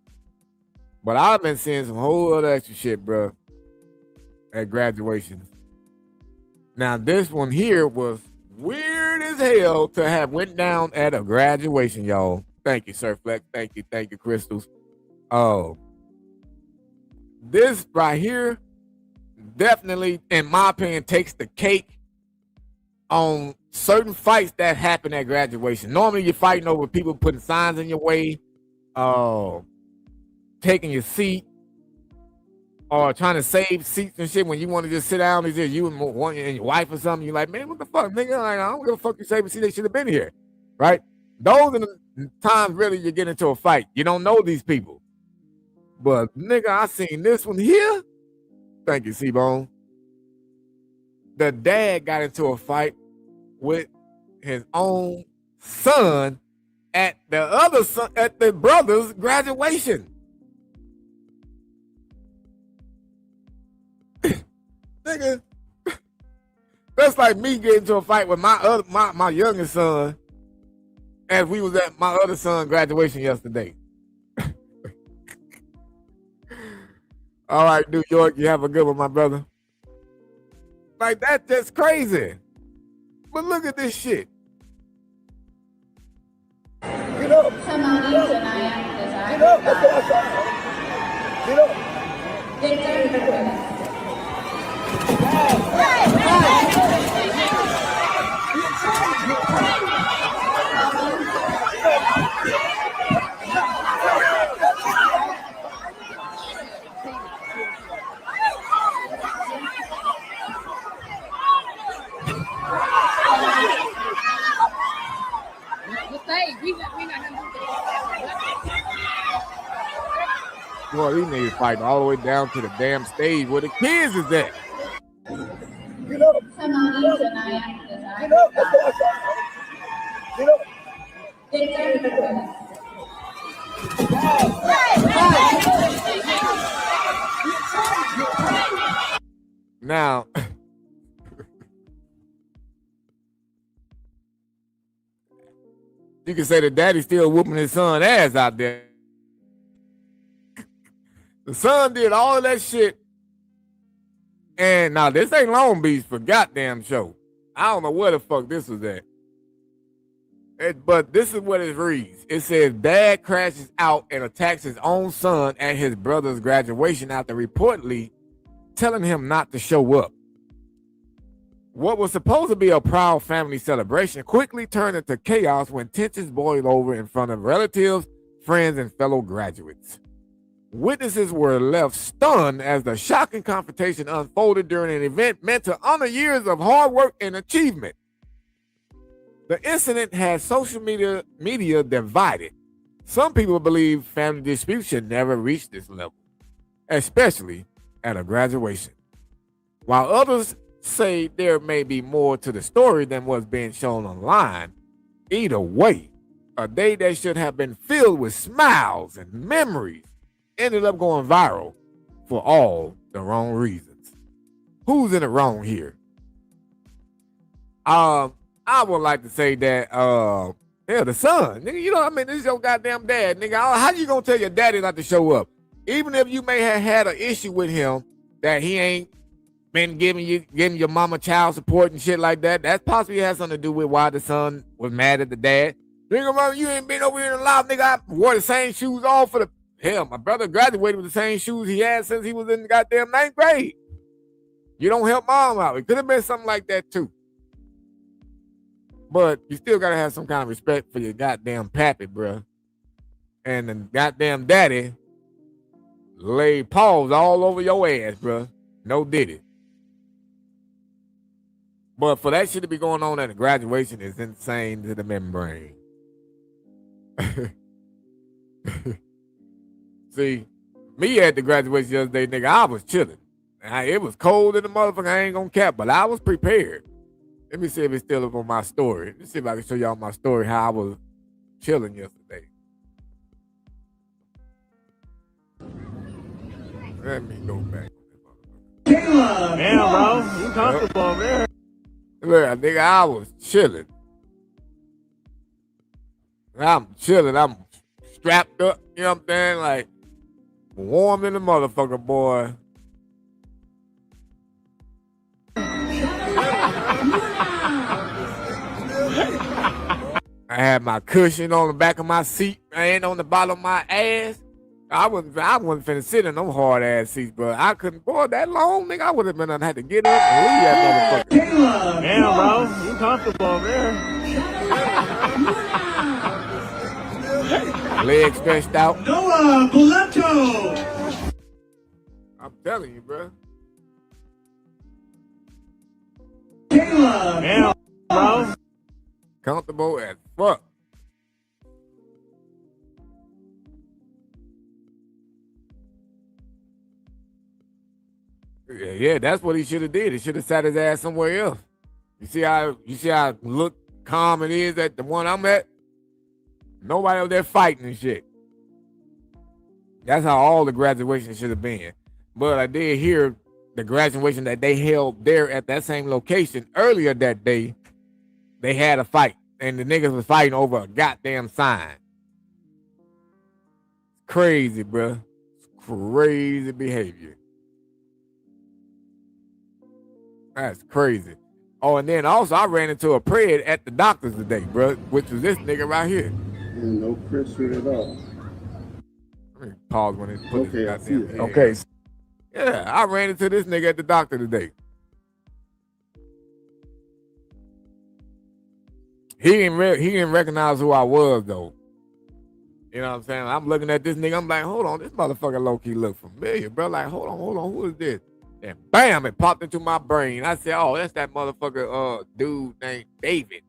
But I've been seeing some whole other extra shit, bro, at graduations. Now this one here was weird as hell to have went down at a graduation, y'all. Thank you, Sir Flex. Thank you, Crystals. Oh, this right here definitely, in my opinion, takes the cake on certain fights that happen at graduation. Normally, you're fighting over people putting signs in your way, taking your seat, or trying to save seats and shit when you want to just sit down. Is you and your wife or something? You're like, man, what the fuck, nigga? Like, I don't give a fuck you save a seat. They should have been here, right? Those are the times really you get into a fight. You don't know these people. But, nigga, I seen this one here. Thank you, C-Bone. The dad got into a fight with his own son at the brother's graduation. Nigga, that's like me getting into a fight with my youngest son as we was at my other son's graduation yesterday. All right, New York, you have a good one, my brother. Like, that's just crazy. But look at this shit. Get up. Get up. Get up. Get up. Boy, these niggas fighting all the way down to the damn stage where the kids is at. Get up. Get up. Get up. Get up. Now, you can say the daddy's still whooping his son's ass out there. The son did all of that shit. And now this ain't Long Beach for goddamn show. I don't know where the fuck this was at. But this is what it reads. It says, dad crashes out and attacks his own son at his brother's graduation after reportedly telling him not to show up. What was supposed to be a proud family celebration quickly turned into chaos when tensions boiled over in front of relatives, friends, and fellow graduates. Witnesses were left stunned as the shocking confrontation unfolded during an event meant to honor years of hard work and achievement. The incident has social media divided. Some people believe family disputes should never reach this level, especially at a graduation, while others say there may be more to the story than what's being shown online. Either way, a day that should have been filled with smiles and memories ended up going viral for all the wrong reasons. Who's in the wrong here? I would like to say that the son, nigga, you know what I mean? This is your goddamn dad, nigga. How you gonna tell your daddy not to show up? Even if you may have had an issue with him that he ain't been giving your mama child support and shit like that, that possibly has something to do with why the son was mad at the dad. Nigga, mama, you ain't been over here in a lot, nigga. I wore the same shoes on for the hell. My brother graduated with the same shoes he had since he was in the goddamn 9th grade. You don't help mom out. It could have been something like that too. But you still gotta have some kind of respect for your goddamn pappy, bro. And the goddamn daddy laid paws all over your ass, bro. No diddy. But for that shit to be going on at a graduation is insane to the membrane. See, me at the graduation the other day, nigga, I was chilling. It was cold in the motherfucker, I ain't gonna cap, but I was prepared. Let me see if it's still up on my story. Let me see if I can show y'all my story, how I was chilling yesterday. Let me go back. Damn, bro. You comfortable over there. Look, nigga, I was chilling. I'm chilling. I'm strapped up, you know what I'm saying? Like, warm in the motherfucker, boy. I had my cushion on the back of my seat, man, on the bottom of my ass. I wasn't finna sit in them hard ass seats, but I couldn't boy that long, nigga. I would have been had to get up and leave that motherfucker. Damn, bro. You comfortable over there. Legs stretched out. Noah Buletto. I'm telling you, bro. Damn, bro. Comfortable as fuck. Yeah, that's what he should have did. He should have sat his ass somewhere else. You see how look calm it is at the one I'm at? Nobody over there fighting and shit. That's how all the graduation should have been. But I did hear the graduation that they held there at that same location earlier that day. They had a fight, and the niggas was fighting over a goddamn sign. Crazy, bro. Crazy behavior. That's crazy. Oh, and then also I ran into a pred at the doctor's today, bro, which was this nigga right here. No pressure at all. Let me pause when it put Okay, I this see goddamn. it. Okay. Yeah, I ran into this nigga at the doctor today. He didn't recognize who I was though. You know what I'm saying? I'm looking at this nigga. I'm like, hold on, this motherfucker low key look familiar, bro. Like, hold on, who is this? And bam, it popped into my brain. I said, oh, that's that motherfucker dude named David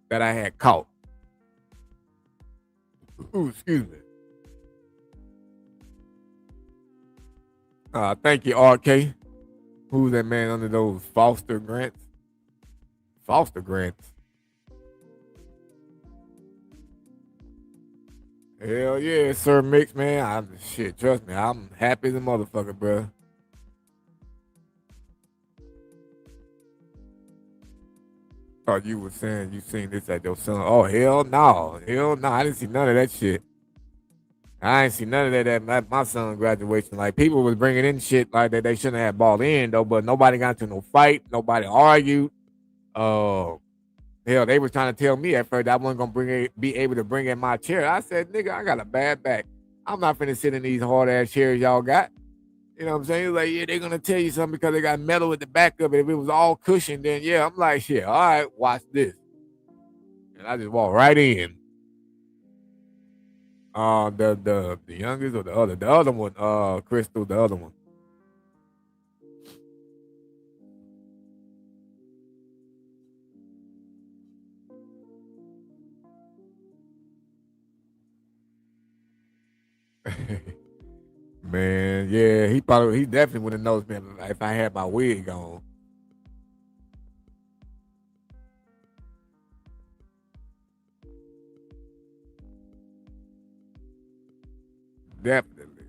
that I had caught. Ooh, excuse me. Thank you, RK. Who's that man under those foster grants? Foster grants. Hell yeah, Sir Mix, man. Shit, trust me, I'm happy as a motherfucker, bro. Thought you was saying you seen this at your son. Oh, hell no. I didn't see none of that shit. I ain't see none of that at my son's graduation. Like, people was bringing in shit like that they shouldn't have bought in, though, but nobody got into no fight. Nobody argued. Hell, they was trying to tell me at first I wasn't going to be able to bring in my chair. I said, nigga, I got a bad back. I'm not finna sit in these hard-ass chairs y'all got. You know what I'm saying? Like, yeah, they're going to tell you something because they got metal at the back of it. If it was all cushioned, then yeah, I'm like, shit, all right, watch this. And I just walked right in. The youngest or the other one, Crystal, the other one. Man, yeah, he definitely would have noticed me if I had my wig on. Definitely.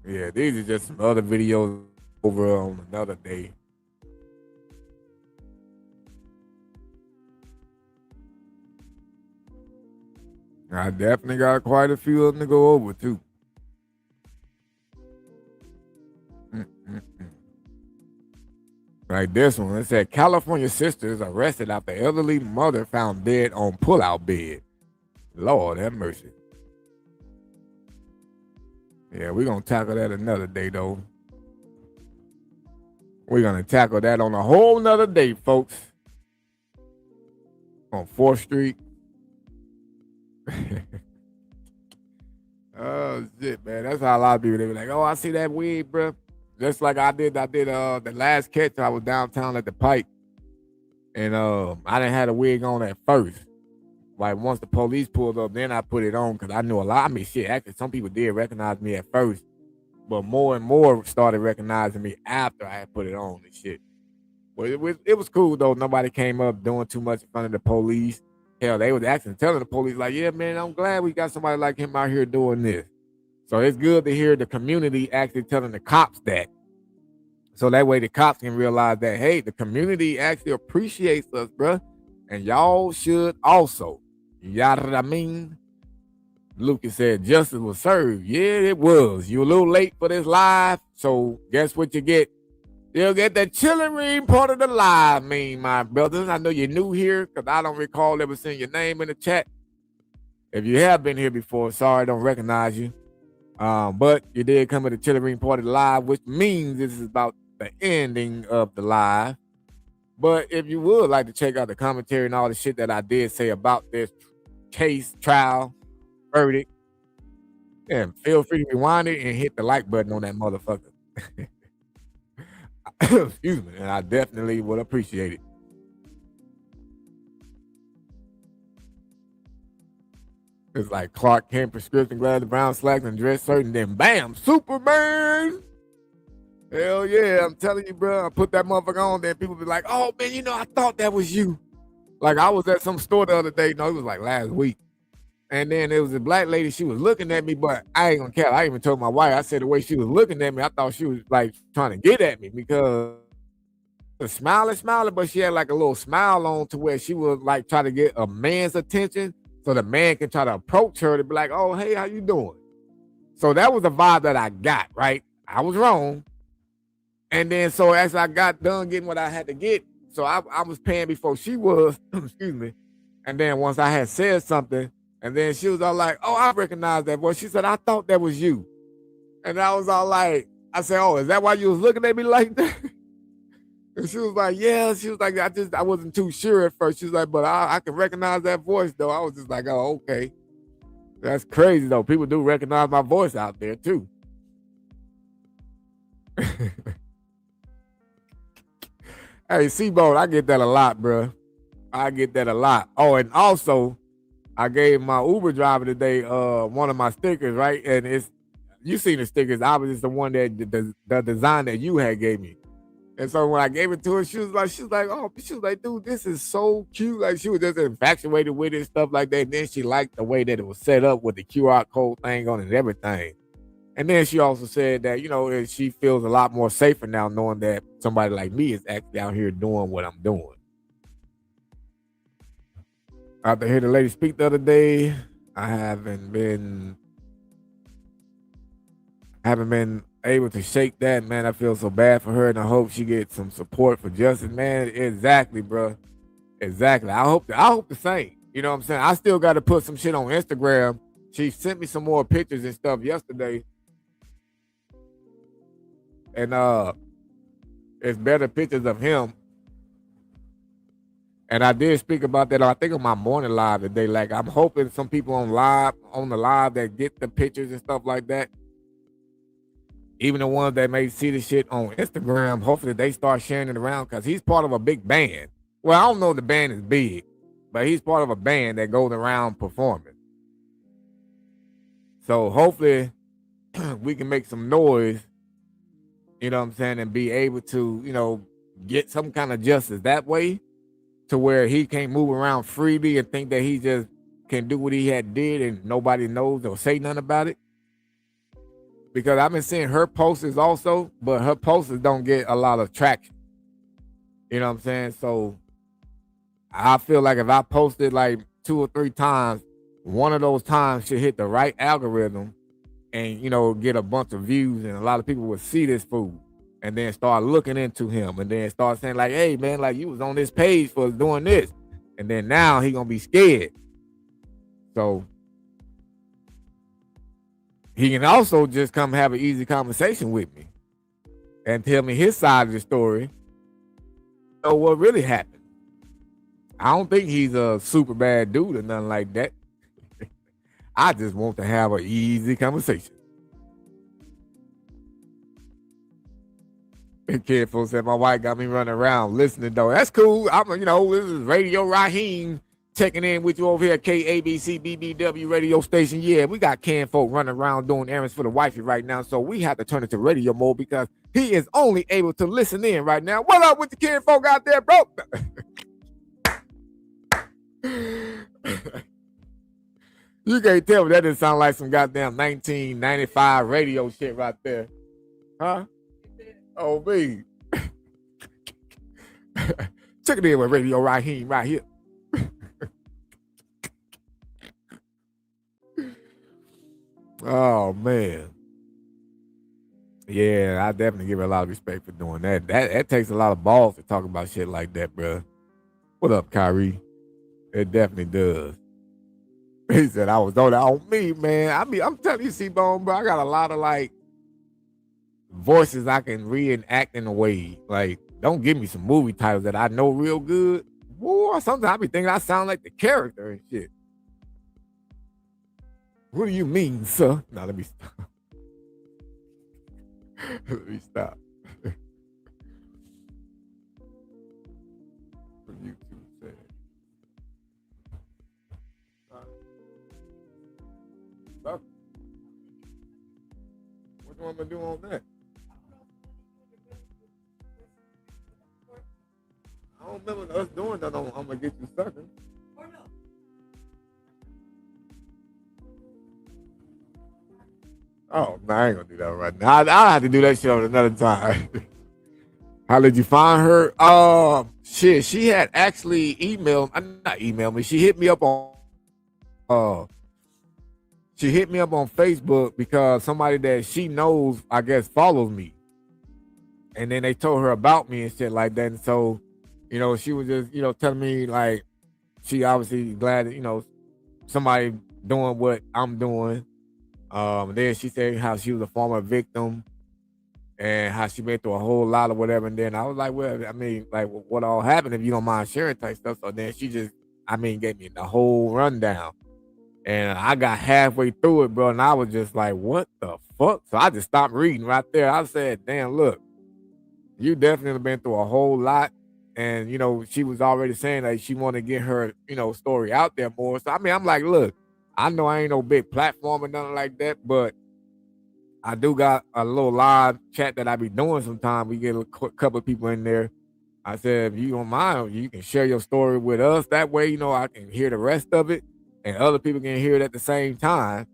Yeah, these are just some other videos over on another day. I definitely got quite a few of them to go over too. Like this one, it said California sisters arrested after elderly mother found dead on pullout bed. Lord have mercy. Yeah, we're gonna tackle that another day though. We're gonna tackle that on a whole nother day, folks. On 4th Street. Oh shit, man. That's how a lot of people, they be like, oh, I see that wig, bro. Just like I did the last catch. I was downtown at the Pike. And I didn't have a wig on at first. Like once the police pulled up, then I put it on because I knew a lot. I mean, shit, actually, some people did recognize me at first, but more and more started recognizing me after I had put it on and shit. Well, it was cool though. Nobody came up doing too much in front of the police. Hell, they was actually telling the police like, "Yeah, man, I'm glad we got somebody like him out here doing this." So it's good to hear the community actually telling the cops that. So that way the cops can realize that, hey, the community actually appreciates us, bruh. And y'all should also. Yada what I mean? Lucas said justice was served. Yeah, it was. You a little late for this live. So guess what you get? You'll get the chilling reading part of the live, my brothers. I know you're new here because I don't recall ever seeing your name in the chat. If you have been here before, sorry, I don't recognize you. But you did come to the chilling reading part of the live, which means this is about the ending of the live. But if you would like to check out the commentary and all the shit that I did say about this case, trial, verdict, and feel free to rewind it and hit the like button on that motherfucker. Excuse me, and I definitely would appreciate it. It's like Clark Kent, prescription glasses, brown slacks, and dress certain, then bam, Superman. Hell yeah, I'm telling you, bro. I put that motherfucker on there. People be like, oh, man, I thought that was you. Like, I was at some store the other day. No, it was like last week. And then there was a black lady. She was looking at me, but I ain't gonna care. I even told my wife, I said the way she was looking at me, I thought she was like trying to get at me because smiling, but she had like a little smile on to where she was like trying to get a man's attention so the man can try to approach her to be like, oh, hey, how you doing? So that was the vibe that I got, right? I was wrong. And then so as I got done getting what I had to get, so I was paying before she was, excuse me. And then once I had said something, and then she was all like, oh, I recognize that voice. She said, I thought that was you. And I was all like, I said, oh, is that why you was looking at me like that? And she was like, yeah. She was like, I wasn't too sure at first. She was like, but I can recognize that voice though. I was just like, oh, okay. That's crazy though. People do recognize my voice out there too. Hey, Seabold, I get that a lot, bro. I get that a lot. Oh, and also, I gave my Uber driver today one of my stickers, right? And you seen the stickers. I was just the one that the design that you had gave me. And so when I gave it to her, she was like, dude, this is so cute. Like she was just infatuated with it and stuff like that. And then she liked the way that it was set up with the QR code thing on it and everything. And then she also said that, she feels a lot more safer now knowing that somebody like me is actually out here doing what I'm doing. After hearing the lady speak the other day, I haven't been able to shake that, man. I feel so bad for her, and I hope she gets some support for justice, man. Exactly, bro. Exactly. I hope the same. You know what I'm saying? I still got to put some shit on Instagram. She sent me some more pictures and stuff yesterday. And it's better pictures of him. And I did speak about that, I think, on my morning live today. Like, I'm hoping some people on the live that get the pictures and stuff like that. Even the ones that may see the shit on Instagram, hopefully they start sharing it around because he's part of a big band. Well, I don't know if the band is big, but he's part of a band that goes around performing. So hopefully we can make some noise, you know what I'm saying, and be able to, get some kind of justice that way to where he can't move around freely and think that he just can do what he had did and nobody knows or say nothing about it. Because I've been seeing her posters also, but her posters don't get a lot of traction. You know what I'm saying? So I feel like if I posted like 2 or 3 times, one of those times should hit the right algorithm and, get a bunch of views, and a lot of people would see this fool and then start looking into him and then start saying like, hey man, like you was on this page for doing this. And then now he gonna be scared. So he can also just come have an easy conversation with me and tell me his side of the story. So what really happened? I don't think he's a super bad dude or nothing like that. I just want to have an easy conversation. And kid folks said my wife got me running around listening though. That's cool. This is Radio Raheem checking in with you over here at KABC BBW radio station. Yeah, we got Ken folk running around doing errands for the wifey right now, so we have to turn it to radio mode because he is only able to listen in right now. What up with the Ken folk out there, bro? You can't tell me that didn't sound like some goddamn 1995 radio shit right there. Huh? Oh, me. Check it in with Radio Raheem right here. Oh, man. Yeah, I definitely give her a lot of respect for doing that. That takes a lot of balls to talk about shit like that, bro. What up, Kyrie? It definitely does. He said I was on me, man. I'm telling you, C-Bone, bro, I got a lot of like voices I can reenact in a way. Like, don't give me some movie titles that I know real good. Boy, sometimes I be thinking I sound like the character and shit. What do you mean, sir? Now let me stop. Let me stop. YouTube said. What you want me to do on that? I don't remember us doing that on I'm gonna get you sucking. Oh, no, I ain't gonna do that right now. I'll have to do that shit on another time. How did you find her? Shit, she had actually not emailed me. She hit me up on Facebook because somebody that she knows, I guess, follows me. And then they told her about me and shit like that. And so, she was just, telling me like she obviously glad that, somebody doing what I'm doing. Then she said how she was a former victim and how she went through a whole lot of whatever. And then I was like, well, I mean, like, what all happened if you don't mind sharing type stuff. So then she just, gave me the whole rundown. And I got halfway through it, bro, and I was just like, what the fuck? So I just stopped reading right there. I said, damn, look, you definitely been through a whole lot. And, she was already saying that she wanted to get her, story out there more. So, I'm like, look, I know I ain't no big platform or nothing like that, but I do got a little live chat that I be doing sometimes. We get a couple of people in there. I said, if you don't mind, you can share your story with us. That way, I can hear the rest of it and other people can hear it at the same time.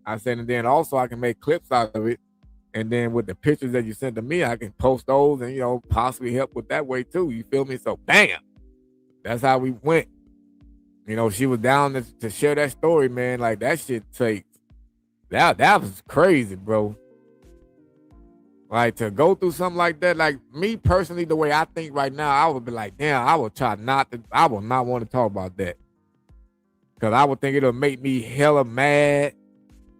I said, and then also I can make clips out of it. And then with the pictures that you sent to me, I can post those and, possibly help with that way too. You feel me? So, bam, that's how we went. She was down to share that story, man. Like, that shit takes, that was crazy, bro. Like, to go through something like that, like, me personally, the way I think right now, I would be like, damn, I will not want to talk about that. Because I would think it'll make me hella mad,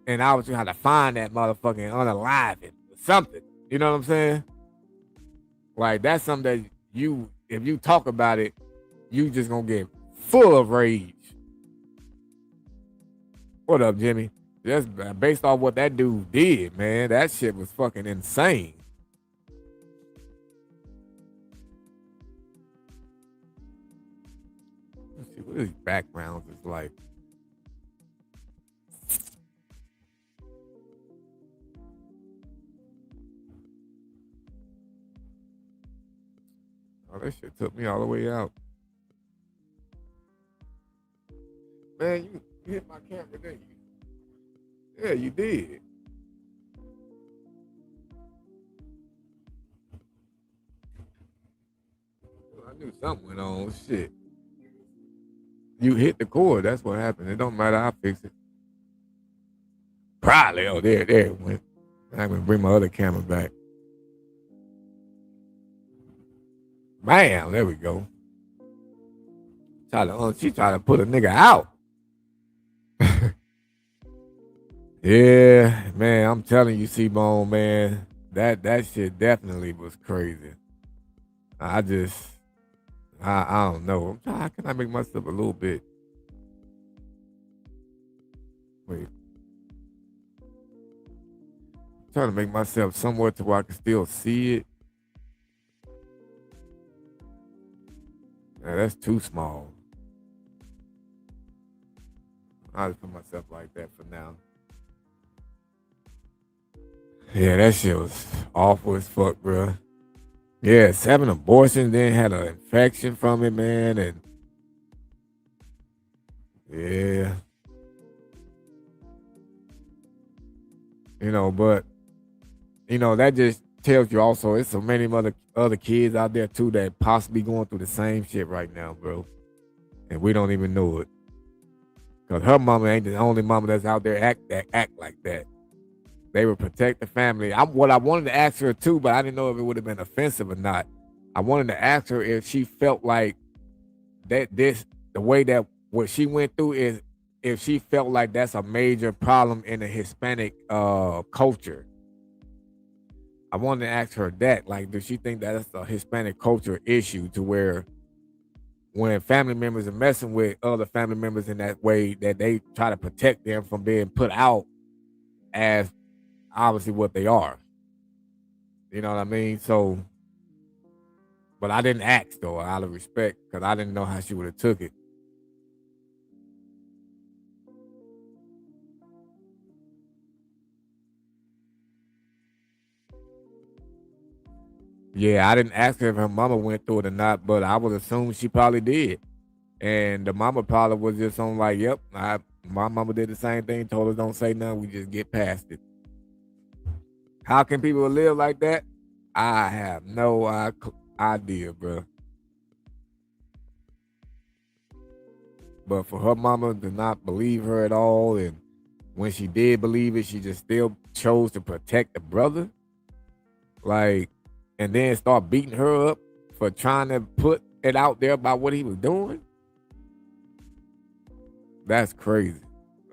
and I would try to find that motherfucking unalive it or something. You know what I'm saying? Like, that's something that if you talk about it, you just gonna get full of rage. What up, Jimmy? Just based off what that dude did, man, that shit was fucking insane. Let's see what his backgrounds is like. Oh, that shit took me all the way out. Man, you hit my camera, didn't you? Yeah, you did. I knew something went on. Shit. You hit the cord. That's what happened. It don't matter. I'll fix it. Probably. Oh, there it went. I'm going to bring my other camera back. Bam. There we go. She tried to put a nigga out. Yeah, man, I'm telling you, C-Bone, man, That shit definitely was crazy. I just I don't know. How can I make myself a little bit? Wait, trying to make myself somewhere to where I can still see it. That's too small. I'll just put myself like that for now. Yeah, that shit was awful as fuck, bro. Yeah, 7 abortions, then had an infection from it, man, and yeah, but that just tells you also it's so many other kids out there too that possibly going through the same shit right now, bro, and we don't even know it. Cause her mama ain't the only mama that's out there act like that. They would protect the family. What I wanted to ask her too, but I didn't know if it would have been offensive or not. I wanted to ask her if she felt like the way that what she went through is if she felt like that's a major problem in the Hispanic culture. I wanted to ask her that, like, does she think that's a Hispanic culture issue to where when family members are messing with other family members in that way, that they try to protect them from being put out as obviously what they are. You know what I mean? So, but I didn't ask though, out of respect, because I didn't know how she would have took it. Yeah, I didn't ask her if her mama went through it or not, but I would assume she probably did. And the mama probably was just on like, yep, my mama did the same thing, told us don't say nothing, we just get past it. How can people live like that? I have no idea, bro. But for her mama to not believe her at all, and when she did believe it, she just still chose to protect the brother. Like, and then start beating her up for trying to put it out there about what he was doing. That's crazy.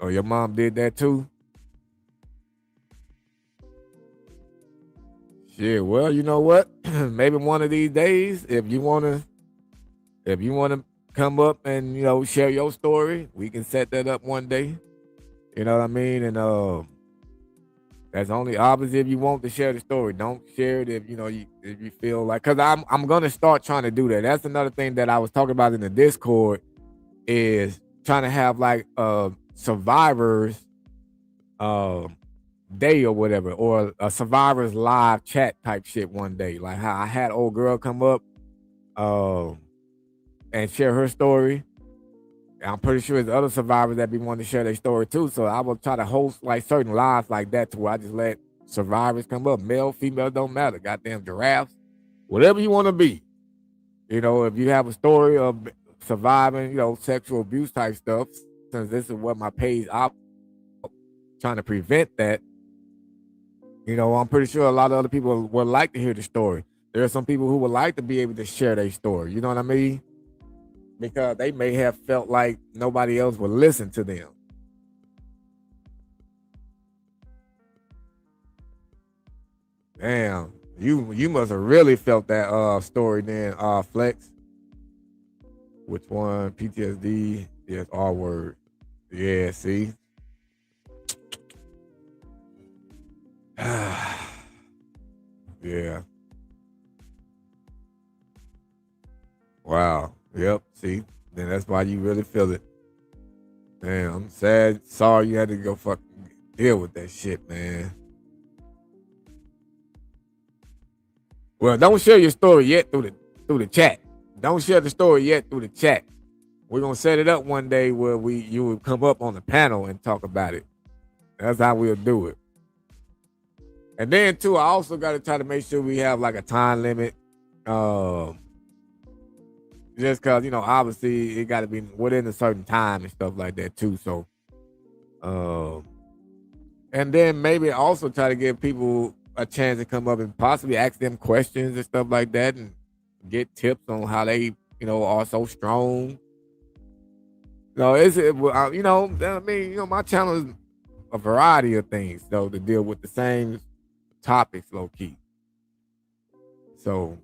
Oh, your mom did that too? Shit, well, you know what? Maybe one of these days, if you wanna come up and share your story, we can set that up one day. You know what I mean? And that's only obviously if you want to share the story. Don't share it if if you feel like, because I'm gonna start trying to do that. That's another thing that I was talking about in the Discord, is trying to have like survivors day or whatever, or a survivors live chat type shit one day. Like how I had old girl come up and share her story. I'm pretty sure there's other survivors that be wanting to share their story too. So I will try to host like certain lives like that to where I just let survivors come up. Male, female, don't matter. Goddamn giraffes, whatever you want to be. If you have a story of surviving, sexual abuse type stuff, since this is what my page op trying to prevent that. I'm pretty sure a lot of other people would like to hear the story. There are some people who would like to be able to share their story. You know what I mean? Because they may have felt like nobody else would listen to them. Damn, you must have really felt that story then, Flex. Which one? PTSD? Yes, R word. Yeah, see? Yeah. Wow. Yep. See, then that's why you really feel it. Damn, I'm sad. Sorry you had to go fucking deal with that shit, man. Well, don't share your story yet through the chat. Don't share the story yet through the chat. We're gonna set it up one day where you will come up on the panel and talk about it. That's how we'll do it. And then too, I also got to try to make sure we have like a time limit. Just cause obviously it got to be within a certain time and stuff like that too. So, and then maybe also try to give people a chance to come up and possibly ask them questions and stuff like that, and get tips on how they are so strong. My channel is a variety of things though to deal with the same topics low key. So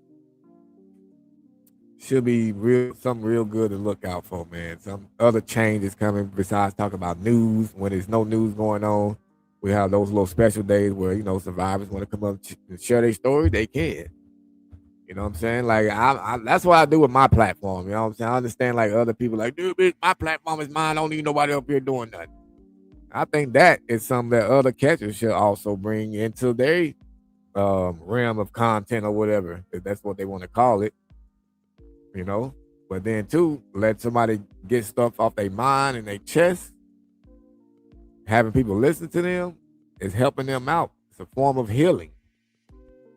should be something real good to look out for, man. Some other changes coming besides talking about news. When there's no news going on, we have those little special days where, you know, survivors want to come up and share their story, they can. You know what I'm saying? Like, I that's what I do with my platform. You know what I'm saying? I understand, like, other people like, dude, bitch, my platform is mine. I don't need nobody up here doing nothing. I think that is something that other catchers should also bring into their realm of content or whatever, if that's what they want to call it. You know? But then, too, let somebody get stuff off their mind and their chest. Having people listen to them is helping them out. It's a form of healing.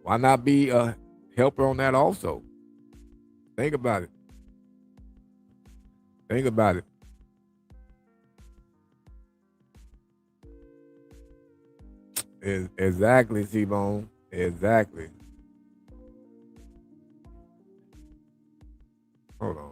Why not be a helper on that also? Think about it. Think about it. Exactly, C-Bone. Exactly. Hold on.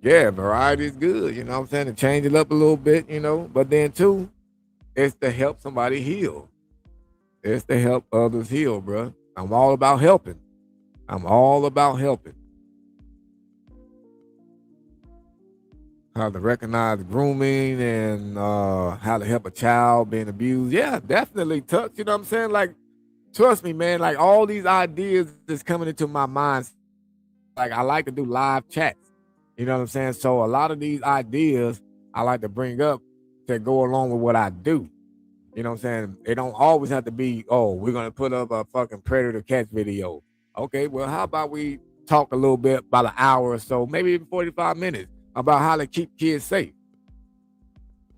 Yeah, variety is good, you know what I'm saying? To change it up a little bit, you know. But then too, it's to help somebody heal. It's to help others heal, bro. I'm all about helping. I'm all about helping. How to recognize grooming and how to help a child being abused. Yeah, definitely touch. You know what I'm saying? Like, trust me, man. Like, all these ideas that's coming into my mind. Like, I like to do live chats. You know what I'm saying? So a lot of these ideas I like to bring up to go along with what I do. You know what I'm saying? It don't always have to be, oh, we're going to put up a fucking predator catch video. Okay, well, how about we talk a little bit, about an hour or so, maybe even 45 minutes, about how to keep kids safe.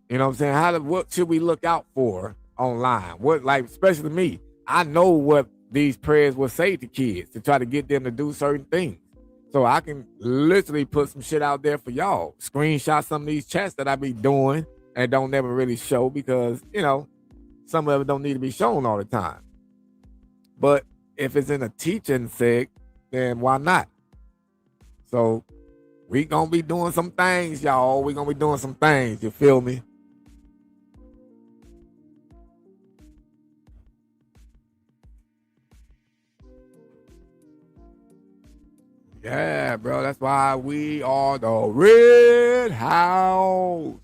You know what I'm saying? What should we look out for online? What, like, especially me, I know what these prayers will say to kids to try to get them to do certain things. So I can literally put some shit out there for y'all. Screenshot some of these chats that I be doing and don't never really show because, you know, some of it don't need to be shown all the time. But if it's in a teaching seg, then why not? So we gonna be doing some things, y'all. We gonna be doing some things, you feel me? Yeah, bro. That's why we are the Red House.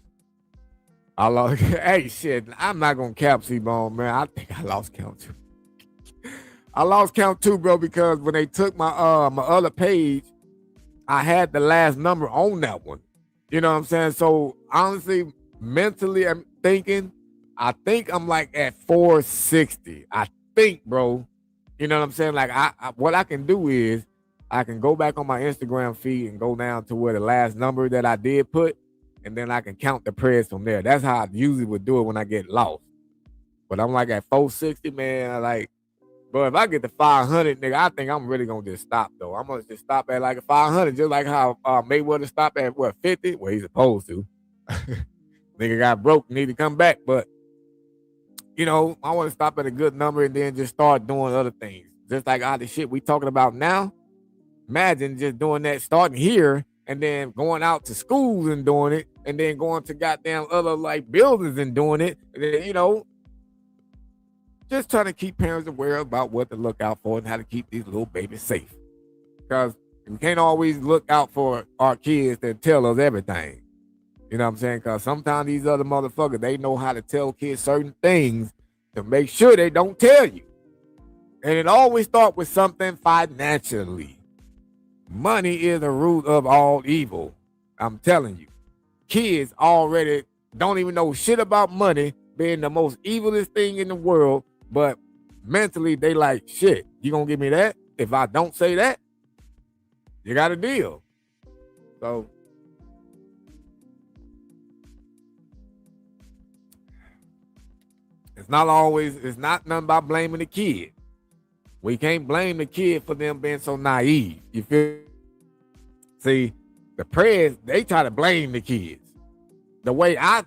I lost. Hey, shit. I'm not gonna cap C-Bone, man. I think I lost count too. I lost count too, bro, because when they took my my other page, I had the last number on that one. You know what I'm saying? So honestly, mentally, I'm thinking, I think I'm like at 460. I think, bro. You know what I'm saying? Like, what I can do is I can go back on my Instagram feed and go down to where the last number that I did put, and then I can count the prayers from there. That's how I usually would do it when I get lost. But I'm like at 460, man. I like, bro, if I get to 500, nigga, I think I'm really gonna just stop though. I'm gonna just stop at like a 500, just like how Mayweather stopped at what 50? Well, he's supposed to. Nigga got broke, need to come back, but you know, I want to stop at a good number and then just start doing other things. Just like all the shit we talking about now. Imagine just doing that, starting here and then going out to schools and doing it, and then going to goddamn other like buildings and doing it. And then, you know, just trying to keep parents aware about what to look out for and how to keep these little babies safe. Because we can't always look out for our kids that tell us everything. You know what I'm saying? Because sometimes these other motherfuckers, they know how to tell kids certain things to make sure they don't tell you. And it always starts with something financially. Money is the root of all evil. I'm telling you. Kids already don't even know shit about money being the most evilest thing in the world, but mentally they like, shit, you gonna give me that? If I don't say that, you got a deal. So it's not nothing about blaming the kid. We can't blame the kid for them being so naive. You feel See, the press, they try to blame the kids. The way I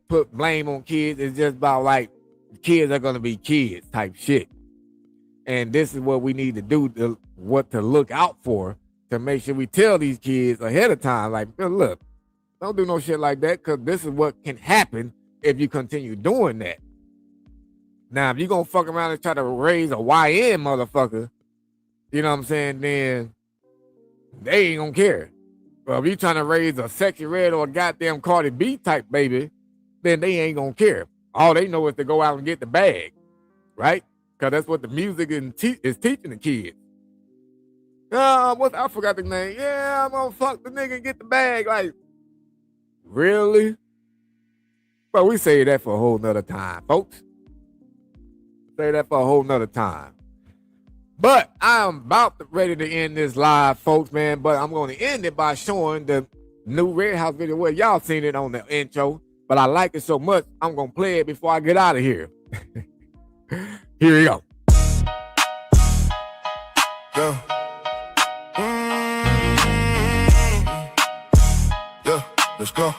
put blame on kids is just about like kids are gonna be kids type shit. And this is what we need to do, what to look out for to make sure we tell these kids ahead of time, like, look, don't do no shit like that, because this is what can happen if you continue doing that. Now, if you're going to fuck around and try to raise a YN motherfucker, you know what I'm saying, then they ain't going to care. But if you're trying to raise a Sexy Red or a goddamn Cardi B type baby, then they ain't going to care. All they know is to go out and get the bag, right? Because that's what the music is teaching the kids. I forgot the name. Yeah, I'm going to fuck the nigga and get the bag. Like, really? But we say that for a whole nother time, folks. Say that for a whole nother time. But I'm ready to end this live, folks, man. But I'm going to end it by showing the new Red House video. Well, y'all seen it on the intro, but I like it so much, I'm going to play it before I get out of here. Here we go. Yeah. Yeah, let's go.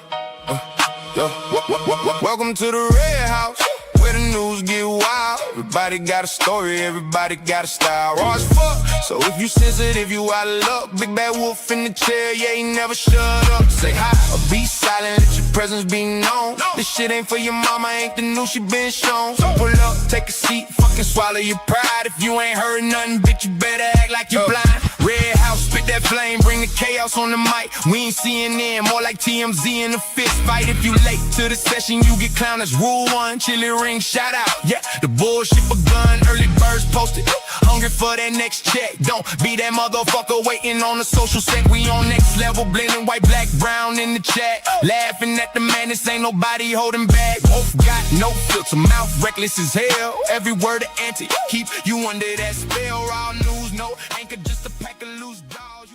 Welcome to the Red House, where the news get wild. Everybody got a story, everybody got a style. Raw as fuck, so if you sensitive, you out of luck. Big bad wolf in the chair, yeah, he never shut up. Say hi or be silent, let your presence be known. This shit ain't for your mama, ain't the news she been shown. So pull up, take a seat, fucking swallow your pride. If you ain't heard nothing, bitch, you better act like you blind. Red House, spit that flame, bring the chaos on the mic. We ain't CNN, more like TMZ in a fist fight. If you late to the session, you get clowned. That's rule one. Chili ring, shout out. Yeah, the bullshit begun. Early birds posted. Hungry for that next check. Don't be that motherfucker waiting on the social set. We on next level, blending white, black, brown in the chat. Laughing at the madness, ain't nobody holding back. Both got no filter, mouth reckless as hell. Every word an anti, keep you under that spell. Raw news, no anchor, just a pack of loose dolls.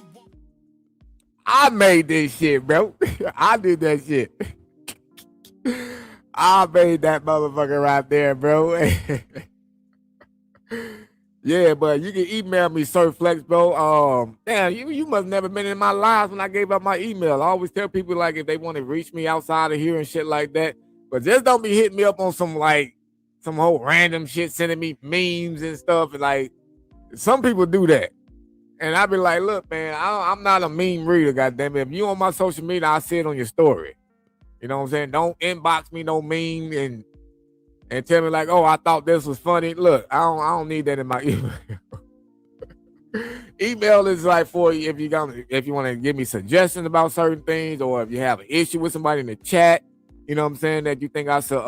I made this shit, bro. I did that shit. I made that motherfucker right there, bro. Yeah, but you can email me, Sir Flex, bro. Damn, you must never been in my lives when I gave up my email. I always tell people, like, if they want to reach me outside of here and shit like that. But just don't be hitting me up on some whole random shit, sending me memes and stuff. And like, some people do that. And I be like, look, man, I'm not a meme reader, goddammit. If you on my social media, I see it on your story. You know what I'm saying? Don't inbox me no meme and tell me like, oh, I thought this was funny. Look, I don't need that in my email. Email is like for if you want to give me suggestions about certain things, or if you have an issue with somebody in the chat, you know what I'm saying, that you think I should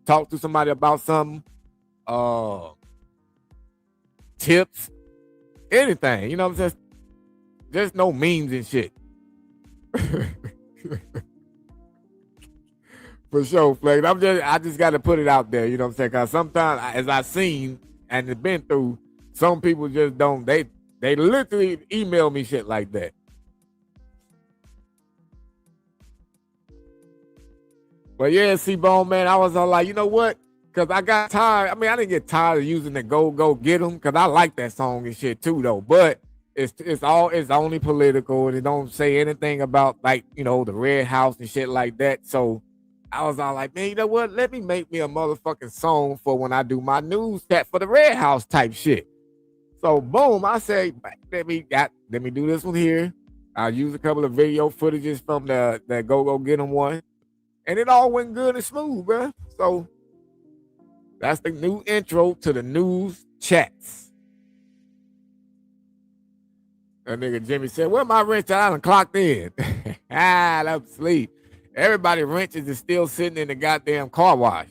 talk to somebody about something, tips, anything, you know what I'm saying? Just no memes and shit. For sure, Flex. I just got to put it out there, you know what I'm saying? Because sometimes, as I've seen and it's been through, some people just don't. They literally email me shit like that. But yeah, C-Bone, man, I was all like, you know what? Because I got tired. I mean, I didn't get tired of using the Go Get 'em, because I like that song and shit too, though. But it's only political, and it don't say anything about, like, you know, the Red House and shit like that. So I was all like, man, you know what? Let me make me a motherfucking song for when I do my news chat for the Red House type shit. So boom, I say, let me do this one here. I'll use a couple of video footages from the Go Get 'em one. And it all went good and smooth, bro. So that's the new intro to the news chats. That nigga Jimmy said, where my wrench? I done clocked in. I'm asleep. Everybody wrenches is still sitting in the goddamn car wash.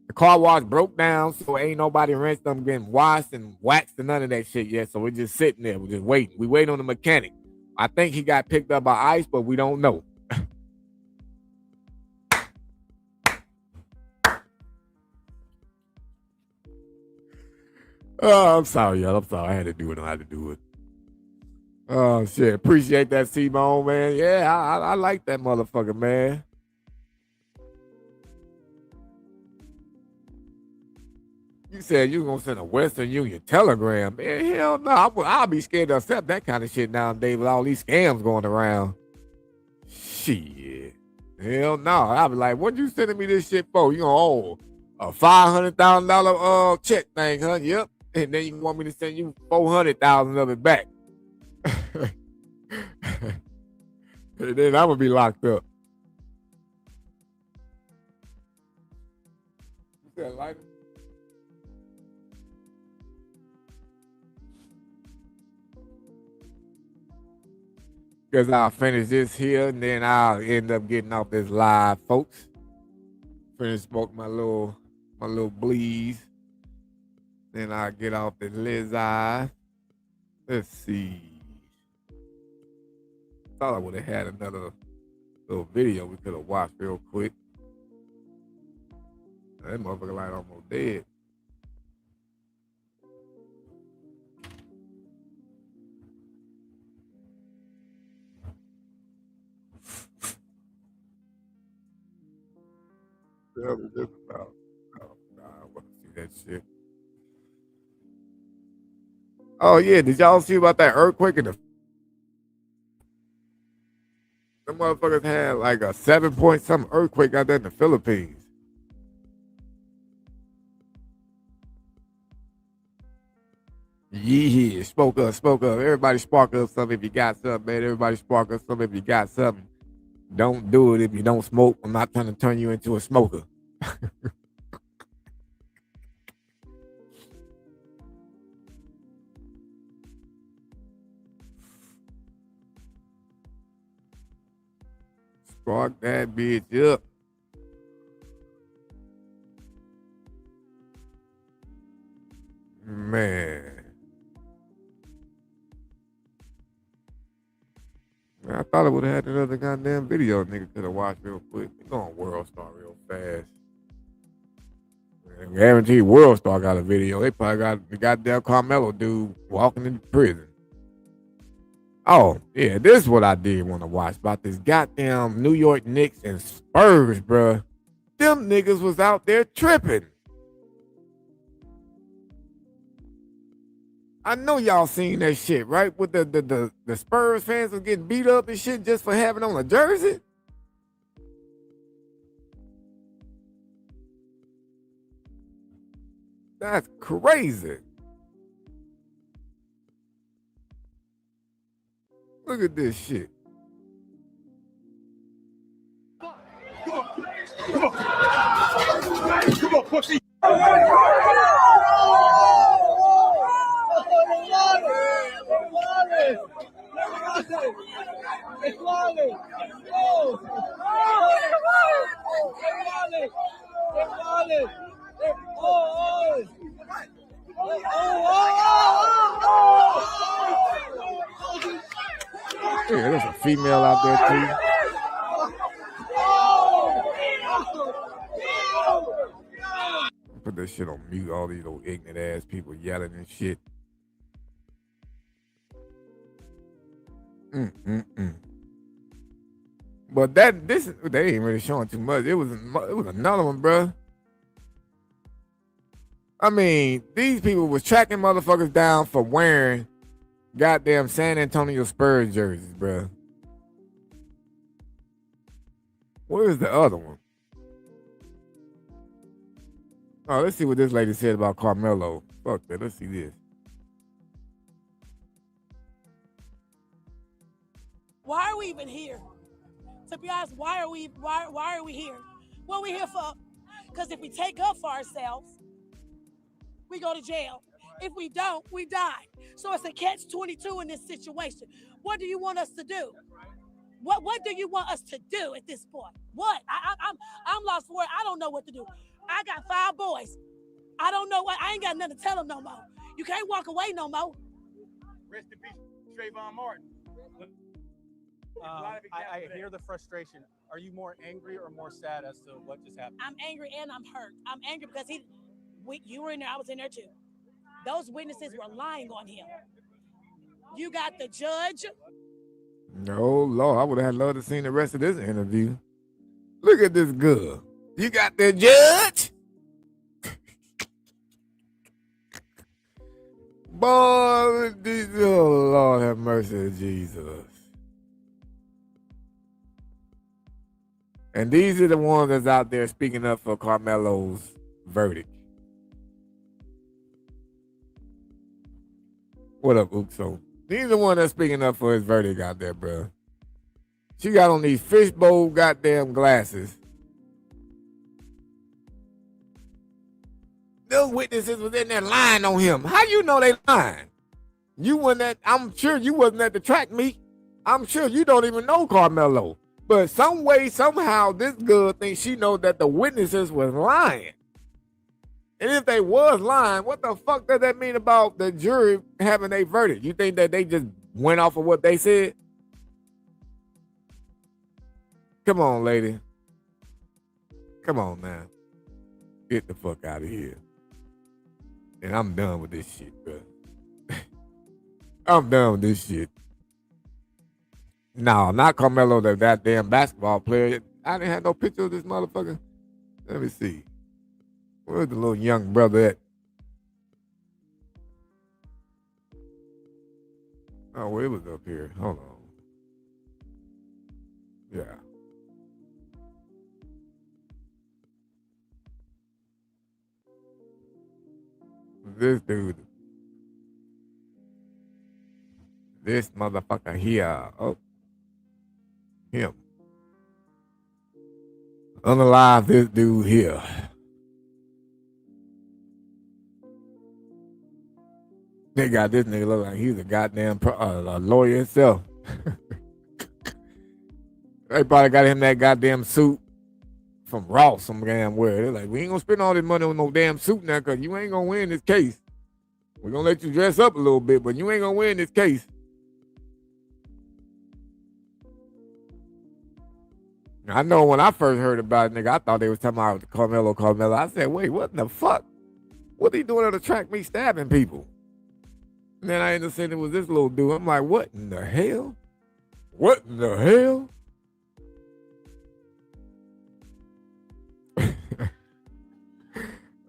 The car wash broke down, so ain't nobody wrench them getting washed and waxed and none of that shit yet. So we're just sitting there. We're just waiting. We wait on the mechanic. I think he got picked up by ICE, but we don't know. Oh, I'm sorry, y'all. I'm sorry. I had to do it. Oh, shit. Appreciate that, C-Bone, man. Yeah, I like that motherfucker, man. You said you was gonna send a Western Union telegram. Man, hell no. I'll be scared to accept that kind of shit nowadays with all these scams going around. Shit. Hell no. I'll be like, what you sending me this shit for? You gonna owe a $500,000 check thing, huh? Yep. And then you want me to send you 400,000 of it back. And then I'm gonna be locked up. You said like because I'll finish this here and then I'll end up getting off this live, folks. Finish smoke my little bleeze. Then I'll get off the Liz-Eye. Let's see. Thought I would have had another little video we could have watched real quick. That motherfucker light almost dead. Tell me this about. Oh, nah, I want to see that shit. Oh yeah, did y'all see about that earthquake in the? Them motherfuckers had like a 7 something earthquake out there in the Philippines. Yeah, spoke up. Everybody spark up something if you got something, man. Everybody spark up something if you got something. Don't do it if you don't smoke. I'm not trying to turn you into a smoker. Spark that bitch up. Man. I thought I would have had another goddamn video nigga could have watched real quick. It's on World Star real fast. Man, guarantee World Star got a video. They probably got the goddamn Karmelo dude walking into prison. Oh, yeah, this is what I did want to watch about this goddamn New York Knicks and Spurs, bruh. Them niggas was out there tripping. I know y'all seen that shit, right? With the Spurs fans was getting beat up and shit just for having on a jersey. That's crazy. Look at this shit. Come on, pussy. Yeah, there's a female out there too. Put that shit on mute. All these old ignorant ass people yelling and shit. But they ain't really showing too much. It was another one, bro. I mean, these people was tracking motherfuckers down for wearing goddamn San Antonio Spurs jerseys, bro. Where is the other one? Oh, let's see what this lady said about Karmelo. Fuck that. Let's see this. Why are we even here? To be honest, why are we here? What are we here for? Because if we take up for ourselves, we go to jail. If we don't, we die. So it's a catch-22 in this situation. What do you want us to do? What do you want us to do at this point? What? I'm lost for it. I don't know what to do. I got 5 boys. I don't know what. I ain't got nothing to tell them no more. You can't walk away no more. Rest in peace, Trayvon Martin. I hear the frustration. Are you more angry or more sad as to what just happened? I'm angry and I'm hurt. I'm angry because you were in there. I was in there too. Those witnesses were lying on him. You got the judge. No, Lord, I would have loved to see the rest of this interview. Look at this girl. You got the judge. Boy, oh Lord have mercy, Jesus. And these are the ones that's out there speaking up for Karmelo's verdict. What up, Uxo? These are the ones that's speaking up for his verdict out there, bro. She got on these fishbowl goddamn glasses. Those witnesses was in there lying on him. How you know they lying? You wasn't at, I'm sure you wasn't at the track meet. I'm sure you don't even know Karmelo. But some way, somehow, this girl thinks she knows that the witnesses was lying. And if they was lying, what the fuck does that mean about the jury having a verdict? You think that they just went off of what they said? Come on, lady. Come on, man. Get the fuck out of here. And I'm done with this shit, bro. I'm done with this shit. No, not Karmelo, the goddamn basketball player. I didn't have no picture of this motherfucker. Let me see. Where's the little young brother at? Oh, well, it was up here. Hold on. Yeah. This dude. This motherfucker here. Oh. Him. Unalive this dude here. They got this nigga look like he's a goddamn lawyer himself. They probably got him that goddamn suit from Ross some damn where. They're like, we ain't gonna spend all this money on no damn suit now because you ain't gonna win this case. We're gonna let you dress up a little bit, but you ain't gonna win this case. I know when I first heard about it, nigga, I thought they was talking about Karmelo. I said, wait, what the fuck? What he doing at the track meet stabbing people? And then I ended up saying it was this little dude. I'm like, what in the hell? What in the hell?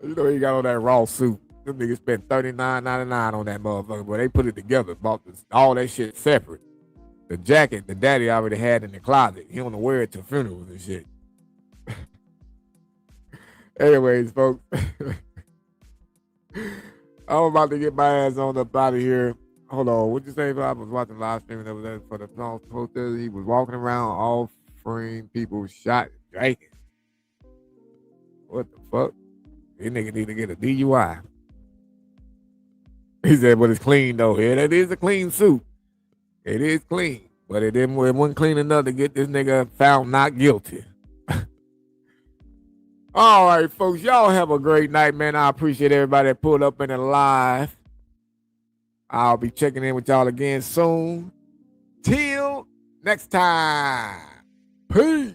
You know he got on that raw suit. Them niggas spent $39.99 on that motherfucker, but they put it together, bought all that shit separate. The jacket the daddy already had in the closet. He don't know wear it to funerals and shit. Anyways, folks. I'm about to get my ass on up out of here. Hold on. What'd you say if I was watching live streaming over there for the protest? He was walking around offering people shot drinking. What the fuck? This nigga need to get a DUI. He said, but it's clean though. Yeah, that is a clean suit. It is clean. But it wasn't clean enough to get this nigga found not guilty. All right, folks. Y'all have a great night, man. I appreciate everybody that pulled up in the live. I'll be checking in with y'all again soon. Till next time. Peace.